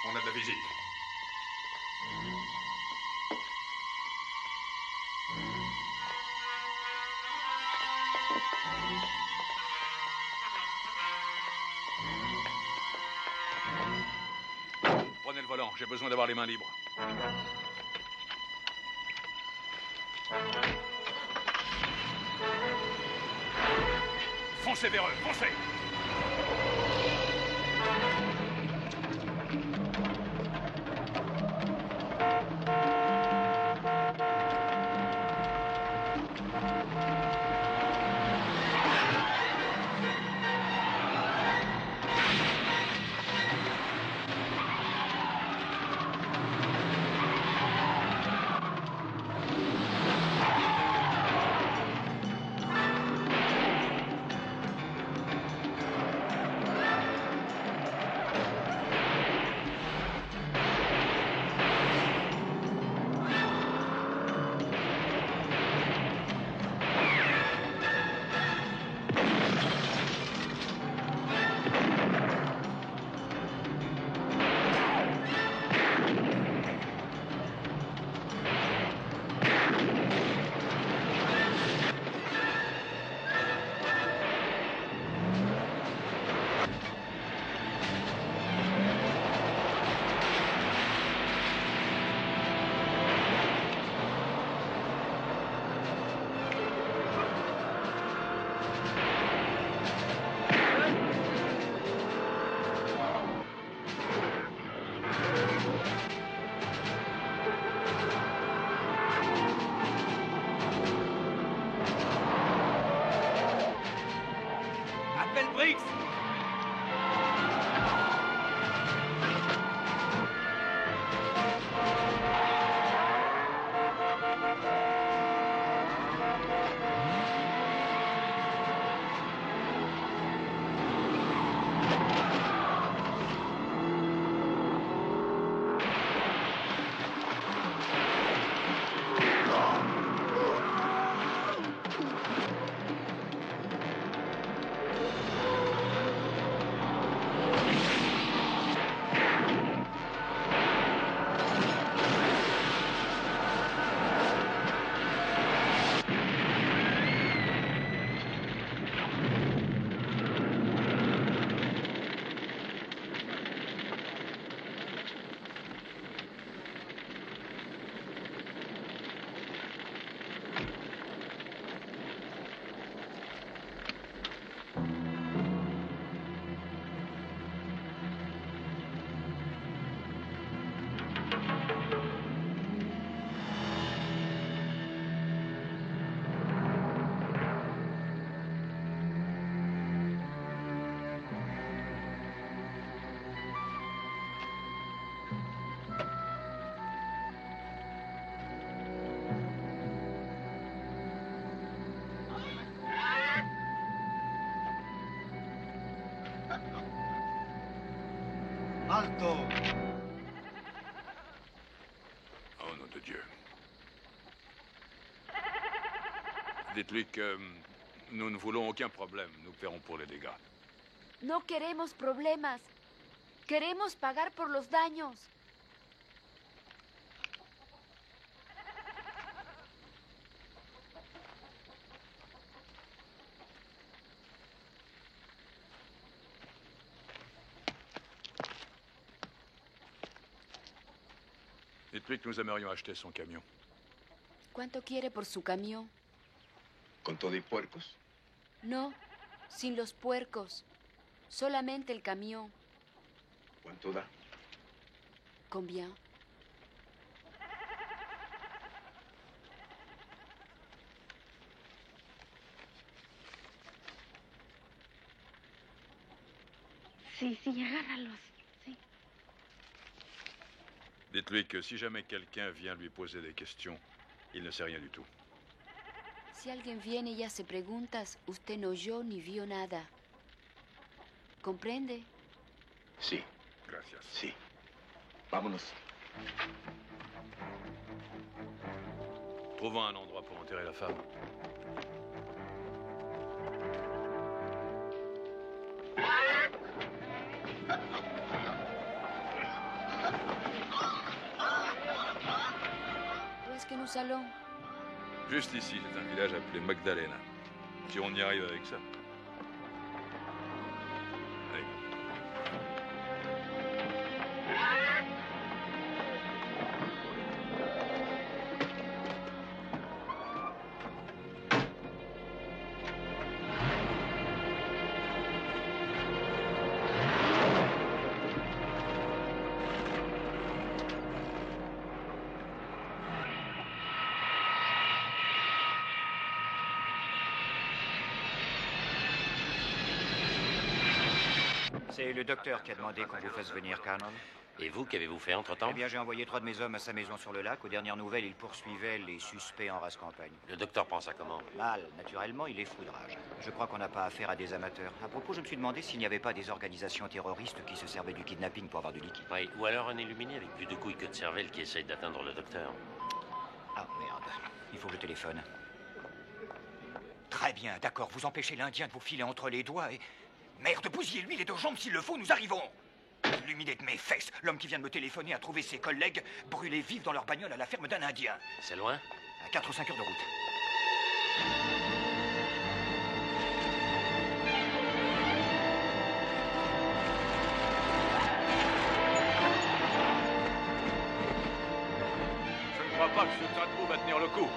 On a de la visite. Prenez le volant, j'ai besoin d'avoir les mains libres. Foncez vers eux, foncez! Alto! Oh, nom de Dieu. Dites-lui que nous ne voulons aucun problème. Nous paierons pour les dégâts. No queremos problemas. Queremos pagar por los daños. Dites-lui que nous aimerions acheter son camion. ¿Cuánto quiere por su camión? ¿Con todo y puercos? No, sin los puercos. Solamente el camión. ¿Cuánto da? Combien? Sí, agárralos. Sí. Dites-lui que si jamais quelqu'un vient lui poser des questions, il ne sait rien du tout. Si alguien viene y hace preguntas, usted no oyó ni vio nada. ¿Comprende? Sí. Gracias. Sí. Vámonos. Trouvons un endroit pour enterrer la femme. Où est-ce que nous allons? Juste ici, c'est un village appelé Magdalena. Si on y arrive avec ça. Allez. C'est le docteur qui a demandé qu'on vous fasse venir, Colonel. Et vous, qu'avez-vous fait entre-temps? Eh bien, j'ai envoyé 3 de mes hommes à sa maison sur le lac. Aux dernières nouvelles, il poursuivait les suspects en race campagne. Le docteur prend ça comment? Mal. Naturellement, il est fou de rage. Je crois qu'on n'a pas affaire à des amateurs. À propos, je me suis demandé s'il n'y avait pas des organisations terroristes qui se servaient du kidnapping pour avoir du liquide. Oui, ou alors un illuminé avec plus de couilles que de cervelle qui essaye d'atteindre le docteur. Ah, merde. Il faut que je téléphone. Très bien, d'accord. Vous empêchez l'Indien de vous filer entre les doigts et... Merde, bousillez-lui les 2 jambes s'il le faut, nous arrivons. Illuminé de mes fesses, l'homme qui vient de me téléphoner a trouvé ses collègues brûlés vifs dans leur bagnole à la ferme d'un Indien. C'est loin? À 4 ou 5 heures de route. Je ne crois pas que ce tas de boue va tenir le coup.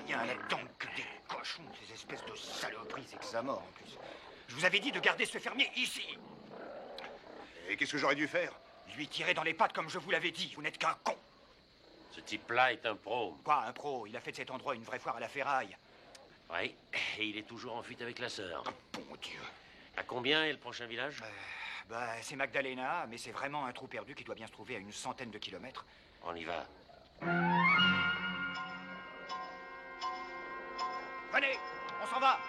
Il y a là-dedans que des cochons, ces espèces de saloperies, c'est que ça mord en plus. Je vous avais dit de garder ce fermier ici. Et qu'est-ce que j'aurais dû faire? Lui tirer dans les pattes comme je vous l'avais dit. Vous n'êtes qu'un con. Ce type-là est un pro. Quoi, un pro? Il a fait de cet endroit une vraie foire à la ferraille. Oui, et il est toujours en fuite avec la sœur. Bon Dieu. À combien est le prochain village? C'est Magdalena, mais c'est vraiment un trou perdu qui doit bien se trouver à une centaine de kilomètres. On y va. Venez, on s'en va.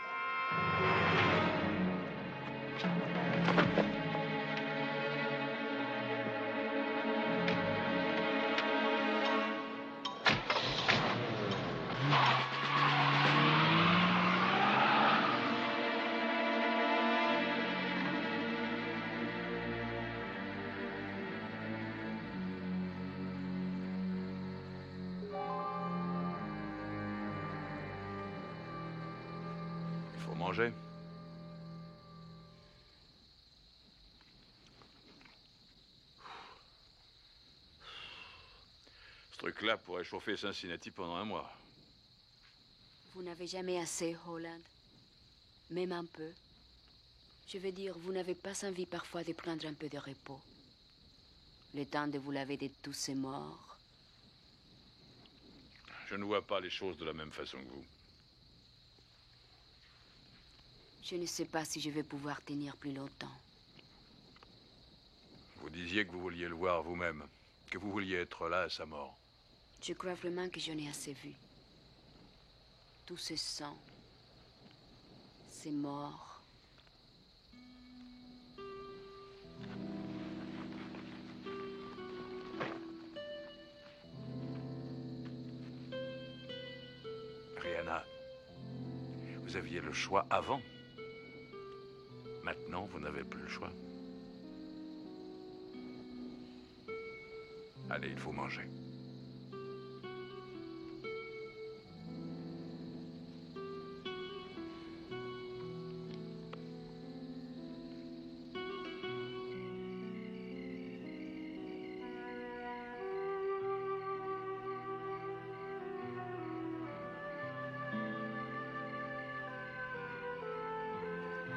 manger? Ce truc-là pourrait chauffer Cincinnati pendant un mois. Vous n'avez jamais assez, Holland. Même un peu. Je veux dire, vous n'avez pas envie parfois de prendre un peu de repos. Le temps de vous laver de tous ces morts. Je ne vois pas les choses de la même façon que vous. Je ne sais pas si je vais pouvoir tenir plus longtemps. Vous disiez que vous vouliez le voir vous-même, que vous vouliez être là à sa mort. Je crois vraiment que j'en ai assez vu. Tout ce sang, ces morts. Rihanna, vous aviez le choix avant. Maintenant, vous n'avez plus le choix. Allez, il faut manger.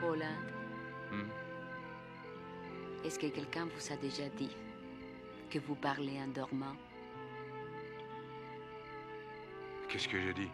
Holland, est-ce que quelqu'un vous a déjà dit que vous parlez en dormant? Qu'est-ce que j'ai dit?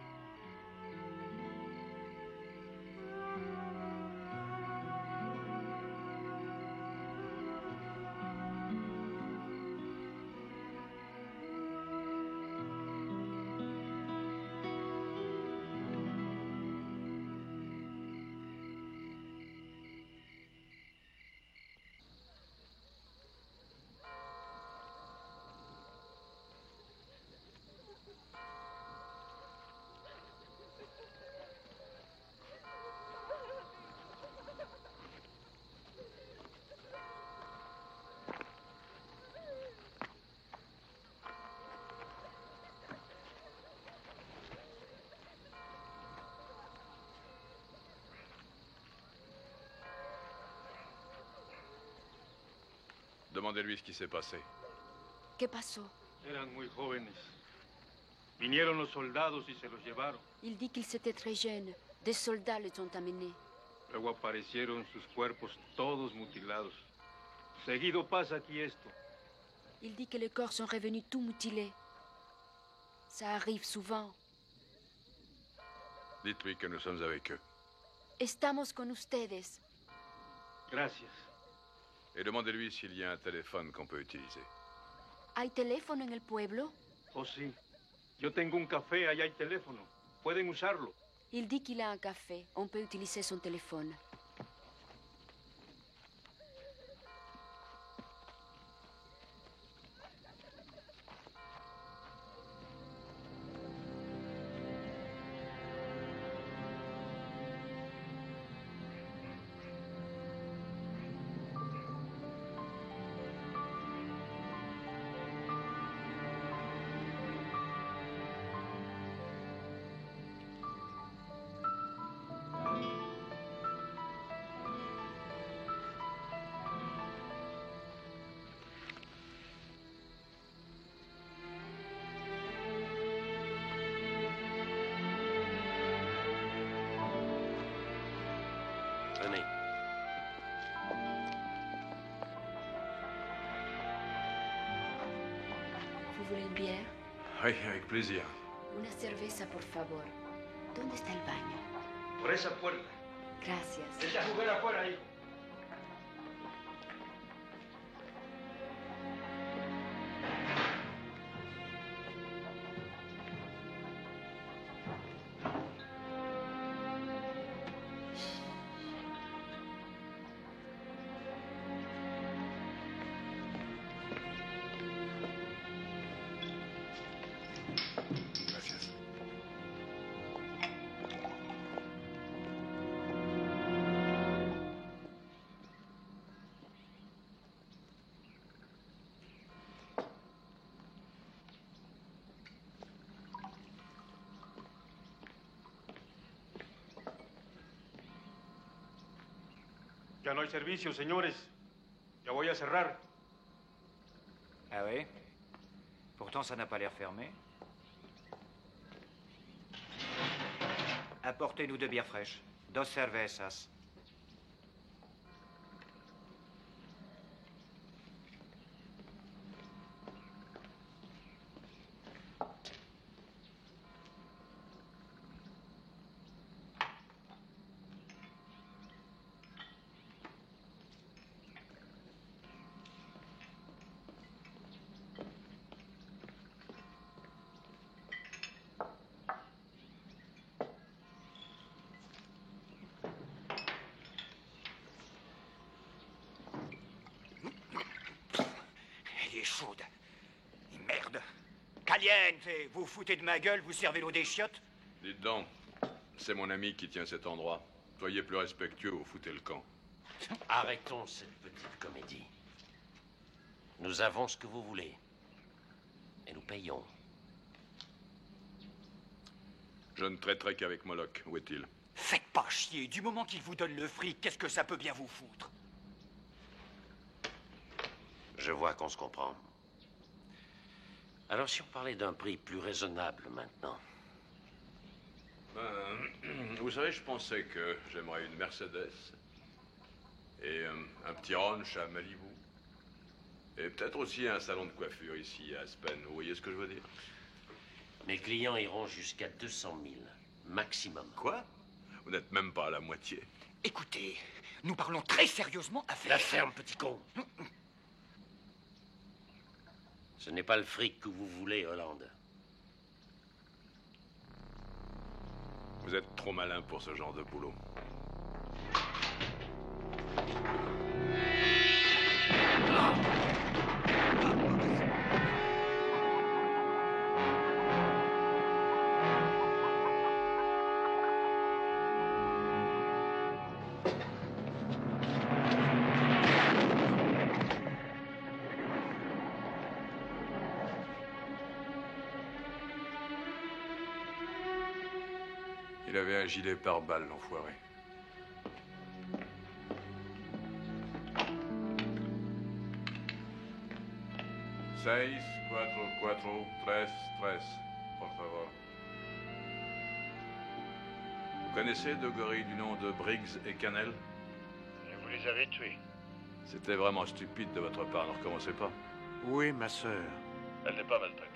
Demandez-lui ce qui s'est passé. ¿Qué pasó? Eran muy jóvenes. Vinieron los soldados y se los llevaron. Il dit qu'ils étaient très jeunes. Des soldats les ont amenés. Luego aparecieron sus cuerpos todos mutilados. Seguido pasa aquí esto. Il dit que les corps sont revenus tout mutilés. Ça arrive souvent. Dites-lui que nous sommes avec eux. Estamos con ustedes. Gracias. Et demandez-lui s'il y a un téléphone qu'on peut utiliser. ¿Hay teléfono en el pueblo? Oh, sí. Yo tengo un café, allá hay teléfono. Pueden usarlo. Il dit qu'il a un café. On peut utiliser son téléphone. Venez. Vous voulez une bière? Oui, avec plaisir. Una cerveza, por favor. ¿Dónde está el baño? Por esa puerta. Gracias. Vete a jugar afuera, hijo. Gracias. Ya no hay servicio, señores. Ya voy a cerrar. Ah oui? Pourtant, ça n'a pas l'air fermé. Apportez-nous 2 bières fraîches. 2 cervezas. Elle est chaude. Et merde. Caliente, vous foutez de ma gueule, vous servez l'eau des chiottes? Dites donc, c'est mon ami qui tient cet endroit. Soyez plus respectueux ou foutez le camp. Arrêtons cette petite comédie. Nous avons ce que vous voulez. Et nous payons. Je ne traiterai qu'avec Moloch. Où est-il? Faites pas chier. Du moment qu'il vous donne le fric, qu'est-ce que ça peut bien vous foutre? Je vois qu'on se comprend. Alors si on parlait d'un prix plus raisonnable maintenant. Vous savez, je pensais que j'aimerais une Mercedes et un petit ranch à Malibu. Et peut-être aussi un salon de coiffure ici à Aspen. Vous voyez ce que je veux dire? Mes clients iront jusqu'à 200 000, maximum. Quoi? Vous n'êtes même pas à la moitié. Écoutez, nous parlons très sérieusement à faire... La ferme, petit con. Ce n'est pas le fric que vous voulez, Hollande. Vous êtes trop malin pour ce genre de boulot. Il avait un gilet pare-balles, l'enfoiré. Seis, cuatro, cuatro, tres, tres, por favor. Vous connaissez deux gorilles du nom de Briggs et Cannell? Vous les avez tués. C'était vraiment stupide de votre part, ne recommencez pas. Où est ma sœur? Elle n'est pas maltraitée.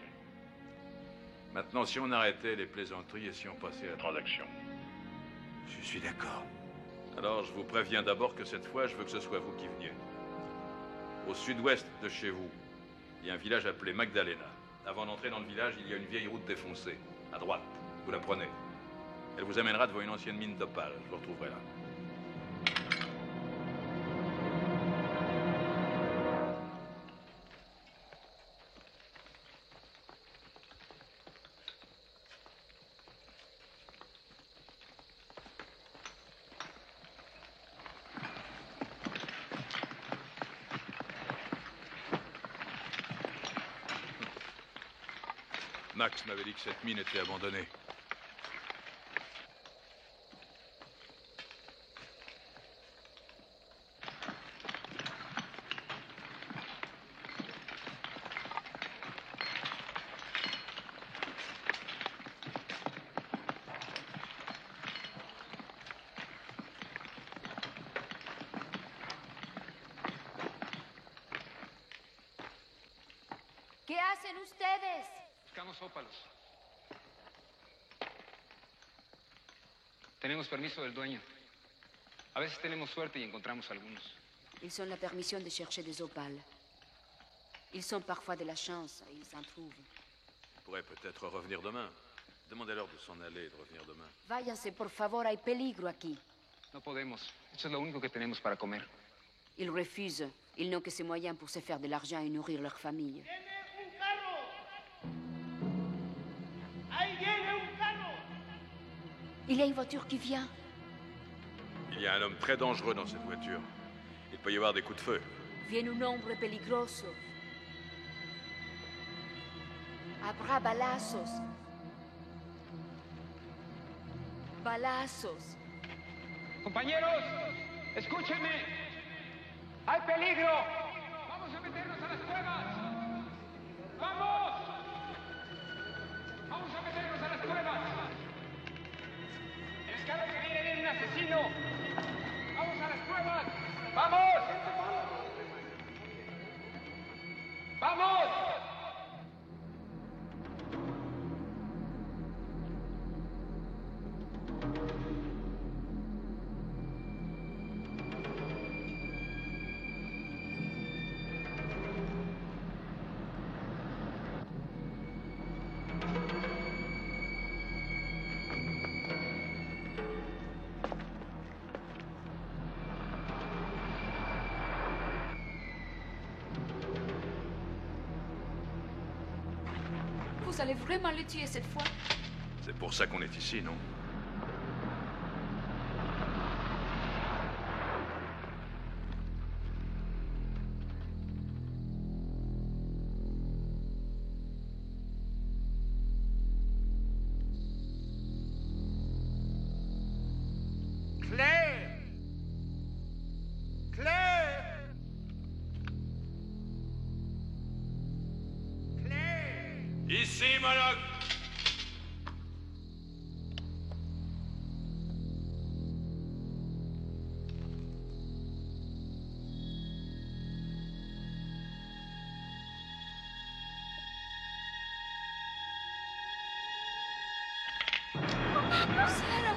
Maintenant, si on arrêtait les plaisanteries et si on passait à la transaction. Je suis d'accord. Alors, je vous préviens d'abord que cette fois, je veux que ce soit vous qui veniez. Au sud-ouest de chez vous, il y a un village appelé Magdalena. Avant d'entrer dans le village, il y a une vieille route défoncée. À droite, vous la prenez. Elle vous amènera devant une ancienne mine d'opale. Je vous retrouverai là. Max m'avait dit que cette mine était abandonnée. ¿Qué hacen ustedes? Buscamos ópalos. Tenemos permiso del dueño. A veces tenemos suerte y encontramos algunos. Ils ont la permission de chercher des opales. Ils ont parfois de la chance et ils en trouvent. Ils pourraient peut-être revenir demain. Demandez-leur de s'en aller et de revenir demain. Váyanse, por favor, hay peligro aquí. No podemos. Eso es lo único que tenemos para comer. Ils refusent. Ils n'ont que ces moyens pour se faire de l'argent et nourrir leur famille. Il y a une voiture qui vient. Il y a un homme très dangereux dans cette voiture. Il peut y avoir des coups de feu. Viene un hombre peligroso. Habrá balazos. Balazos. ¡Compañeros! Escúchenme. ¡Hay peligro! ¡Vamos a meternos a las cuevas! ¡Vamos! ¡Vamos a meternos a las cuevas! ¡El cara que viene un asesino! ¡Vamos a las cuevas! ¡Vamos! ¡Vamos! Vous allez vraiment le tuer cette fois? C'est pour ça qu'on est ici, non? Claire! Claire! Ici, Moloch! Sarah!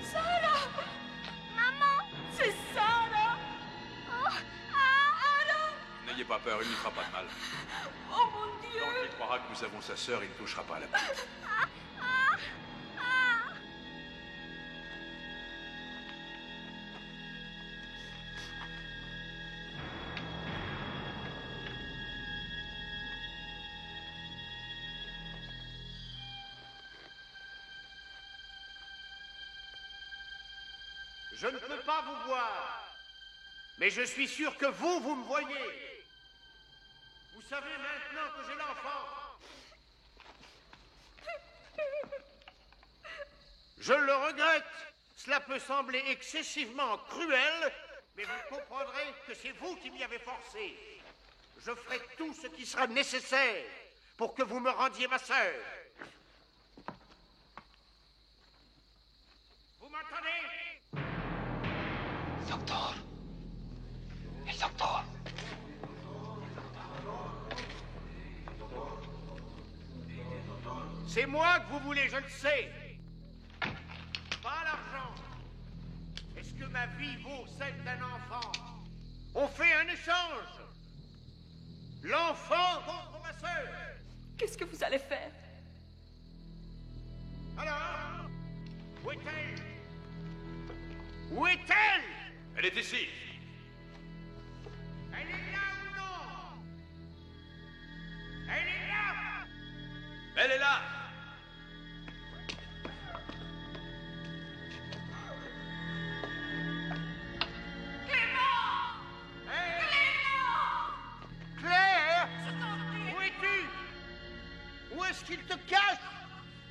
Sarah! Maman! C'est Sarah! Oh! N'ayez pas peur, il n'y fera pas de mal. Oh mon Dieu! Tant qu'il croira que nous avons sa sœur, il ne touchera pas à la petite. Je ne peux pas vous voir, mais je suis sûr que vous me voyez. Vous savez maintenant que j'ai l'enfant. Je le regrette. Cela peut sembler excessivement cruel, mais vous comprendrez que c'est vous qui m'y avez forcé. Je ferai tout ce qui sera nécessaire pour que vous me rendiez ma sœur. Vous m'entendez? Doctor. El doctor. C'est moi que vous voulez, je le sais. Pas l'argent. Est-ce que ma vie vaut celle d'un enfant? On fait un échange. L'enfant contre ma sœur. Qu'est-ce que vous allez faire? Alors, où est-elle? Où est-elle? Elle est ici. Elle est là ou non? Elle est là. Elle est là. Claire! Où es-tu? Où est-ce qu'il te cache?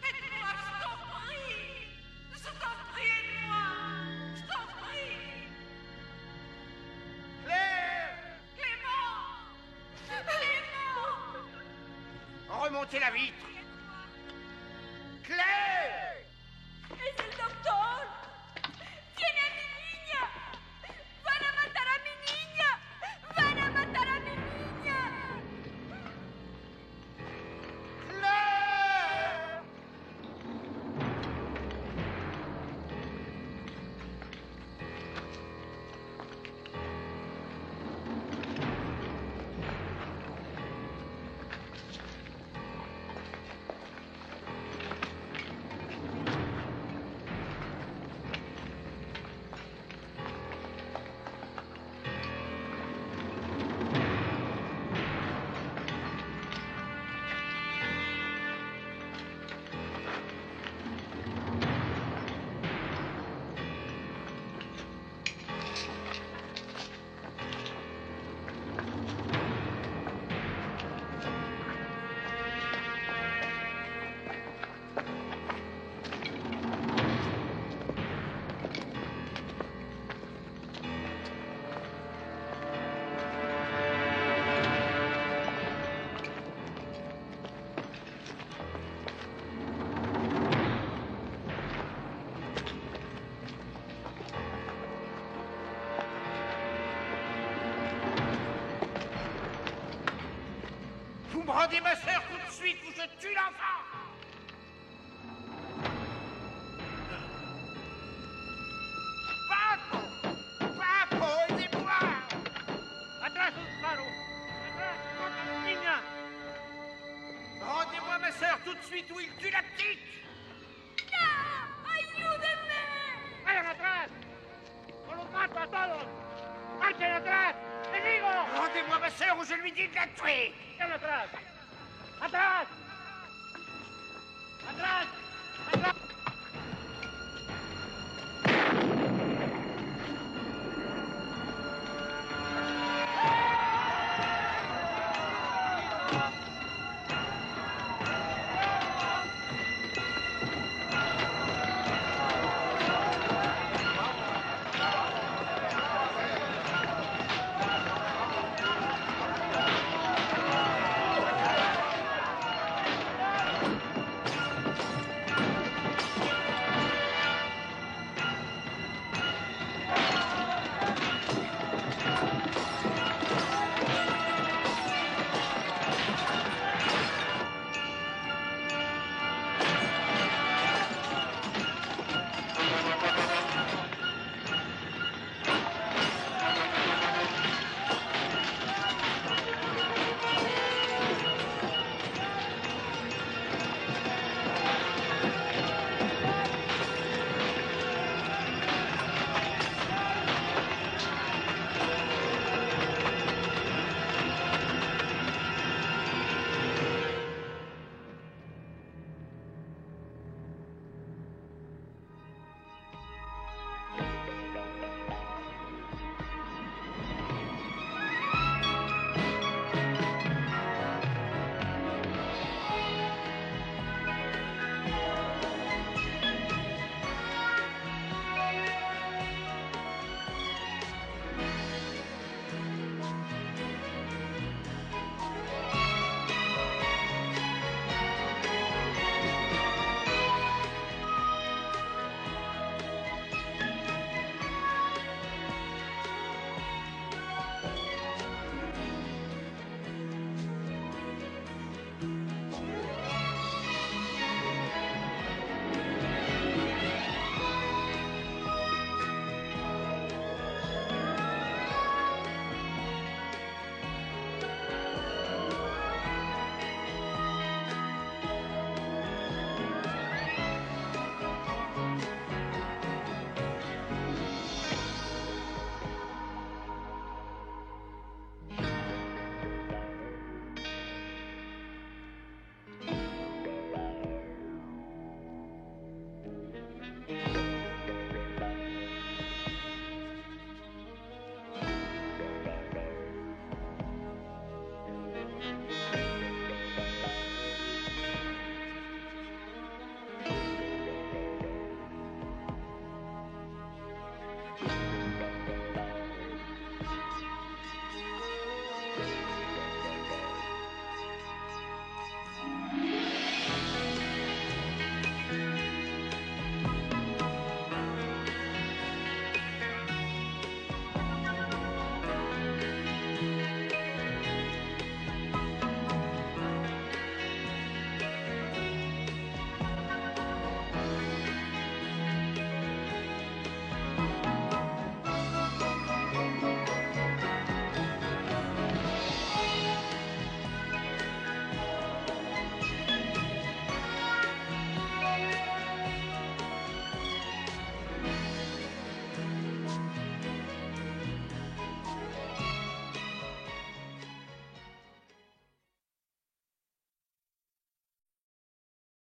Aide-moi, je t'en prie! Je t'en prie, aide-moi! Je t'en prie! Claire! Clément! Clément! Remontez la vitre. Claire! ¡Es el doctor! ¡Tiene a mi niña! ¡Van a matar a mi niña! ¡Van a matar a mi niña! Claire! Vous me rendez ma sœur tout de suite ou je tue l'enfant. Paco! Paco, aidez-moi! Atrás, un disparo. Atrás, niña. Rendez-moi ma sœur tout de suite ou il tue la petite. ¡No! ¡Ayúdenme! ¡Vayan atrás! ¡O los mato a todos! ¡Marchen atrás! ¡Les digo! Rendez-moi ma sœur ou je lui dis de la tuer. ¡Ya lo